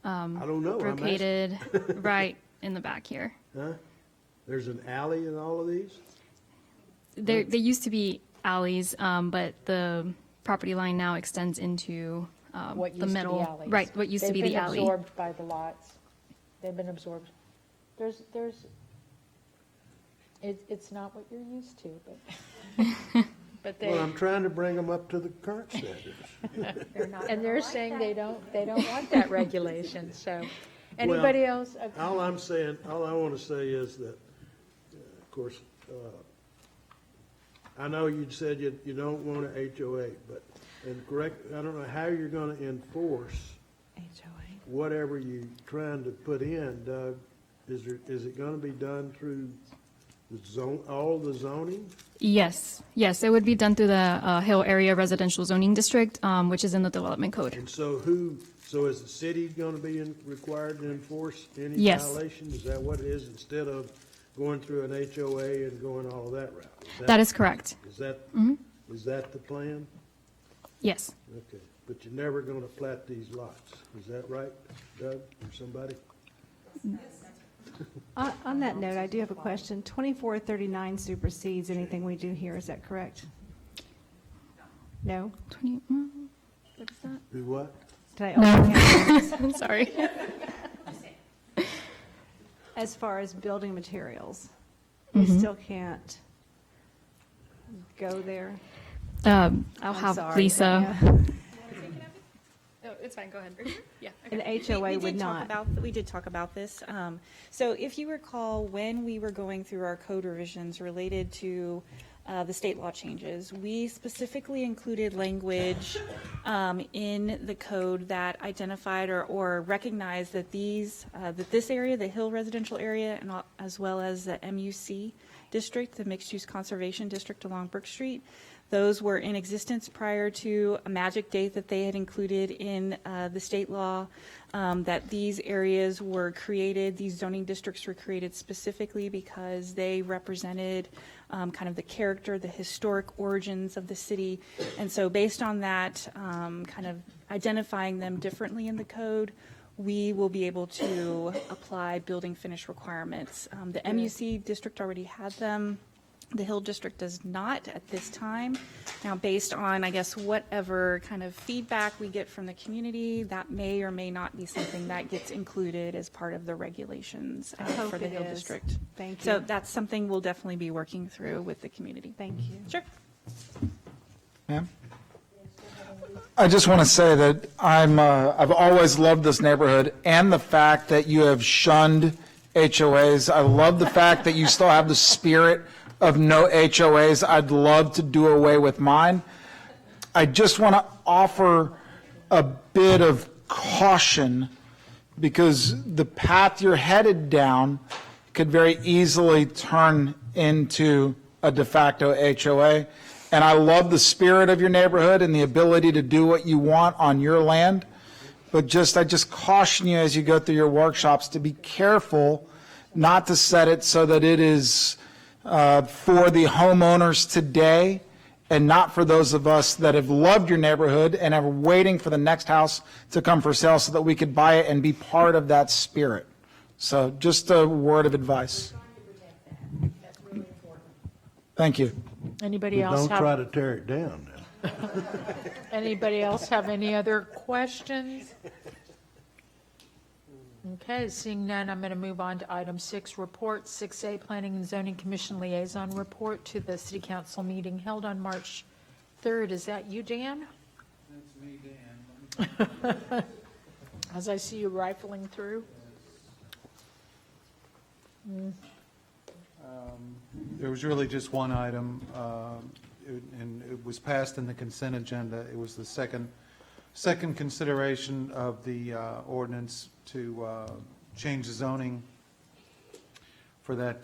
I don't know. I'm asking. Located right in the back here. Huh? There's an alley in all of these? They used to be alleys, but the property line now extends into What the used to be middle. alleys. Right, what used to be the alley. They've been absorbed by the lots. They've been absorbed. It's not what you're used to, but Well, I'm trying to bring them up to the current standards. and they're saying they don't want that regulation, so. Anybody else? All I want to say is that, of course, I know you said you don't want an HOA, but, and correct, I don't know how you're going to enforce whatever you're trying to put in, Doug. Is it going to be done through all the zoning? Yes, it would be done through the Hill Area Residential Zoning District, which is in the Development Code. And so is the city going to be required to enforce any Yes. violation? Is that what it is, instead of going through an HOA and going all that route? That is correct. Is that the plan? Yes. Okay, but you're never going to plat these lots, is that right, Doug, or somebody? On that note, I do have a question. 2439 supersedes anything we do here, is that correct? No? 20, what is that? Do what? Did I overcount? I'm sorry. As far as building materials, we still can't go there? I'll I'm have sorry, Lisa. Tanya. No, it's fine, go ahead. Yeah. An HOA would not. We did talk about this. So if you recall, when we were going through our code revisions related to the state law changes, we specifically included language in the code that identified or recognized that that this area, the Hill Residential Area, and as well as the MUC district, the Mixed Use Conservation District along Brook Street, those were in existence prior to a magic date that they had included in the state law, that these areas were created, these zoning districts were created specifically because they represented kind of the character, the historic origins of the city. And so based on that, kind of identifying them differently in the code, we will be able to apply building finish requirements. The MUC district already had them. The Hill District does not at this time. Now, based on, I guess, whatever kind of feedback we get from the community, that may or may not be something that gets included as part of the regulations hope for the it Hill is. District. Thank So you. that's something we'll definitely be working through with the community. Thank you. Sure. Ma'am? I just want to say that I've always loved this neighborhood and the fact that you have shunned HOAs. I love the fact that you still have the spirit of no HOAs. I'd love to do away with mine. I just want to offer a bit of caution because the path you're headed down could very easily turn into a de facto HOA. And I love the spirit of your neighborhood and the ability to do what you want on your land. But I just caution you as you go through your workshops to be careful not to set it so that it is for the homeowners today and not for those of us that have loved your neighborhood and are waiting for the next house to come for sale so that we could buy it and be part of that spirit. So just a word of advice. Thank you. Anybody But else don't try have, to tear it down now. anybody else have any other questions? Okay, seeing none, I'm going to move on to item 6, report 6A, Planning and Zoning Commission Liaison Report to the City Council meeting held on March 3rd. Is that you, Dan? That's me, Dan. As I see you rifling through. There was really just one item, and it was passed in the consent agenda. It was the second consideration of the ordinance to change the zoning for that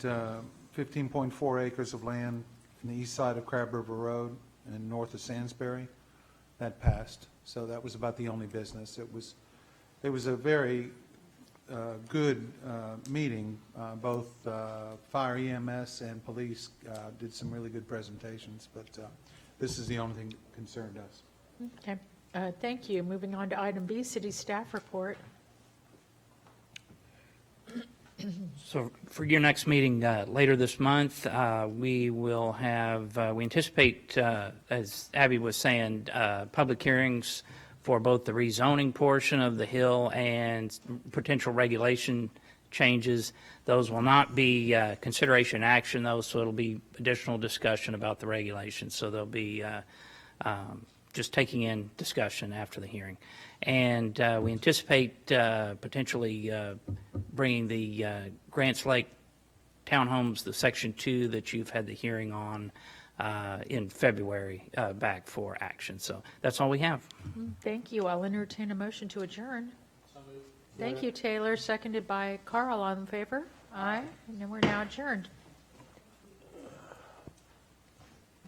15.4 acres of land in the east side of Crab River Road and north of Sandsbury. That passed. So that was about the only business. It was a very good meeting. Both fire, EMS, and police did some really good presentations, but this is the only thing that concerned us. Okay, thank you. Moving on to item B, City Staff Report. So for your next meeting later this month, we will have, we anticipate, as Abby was saying, public hearings for both the rezoning portion of the Hill and potential regulation changes. Those will not be consideration action, though, so it'll be additional discussion about the regulations. So there'll be just taking in discussion after the hearing. And we anticipate potentially bringing the Grants Lake townhomes, the Section 2 that you've had the hearing on in February, back for action. So that's all we have. Thank you. I'll entertain a motion to adjourn. Thank you, Taylor. Seconded by Carl. All in favor? Aye. And then we're now adjourned.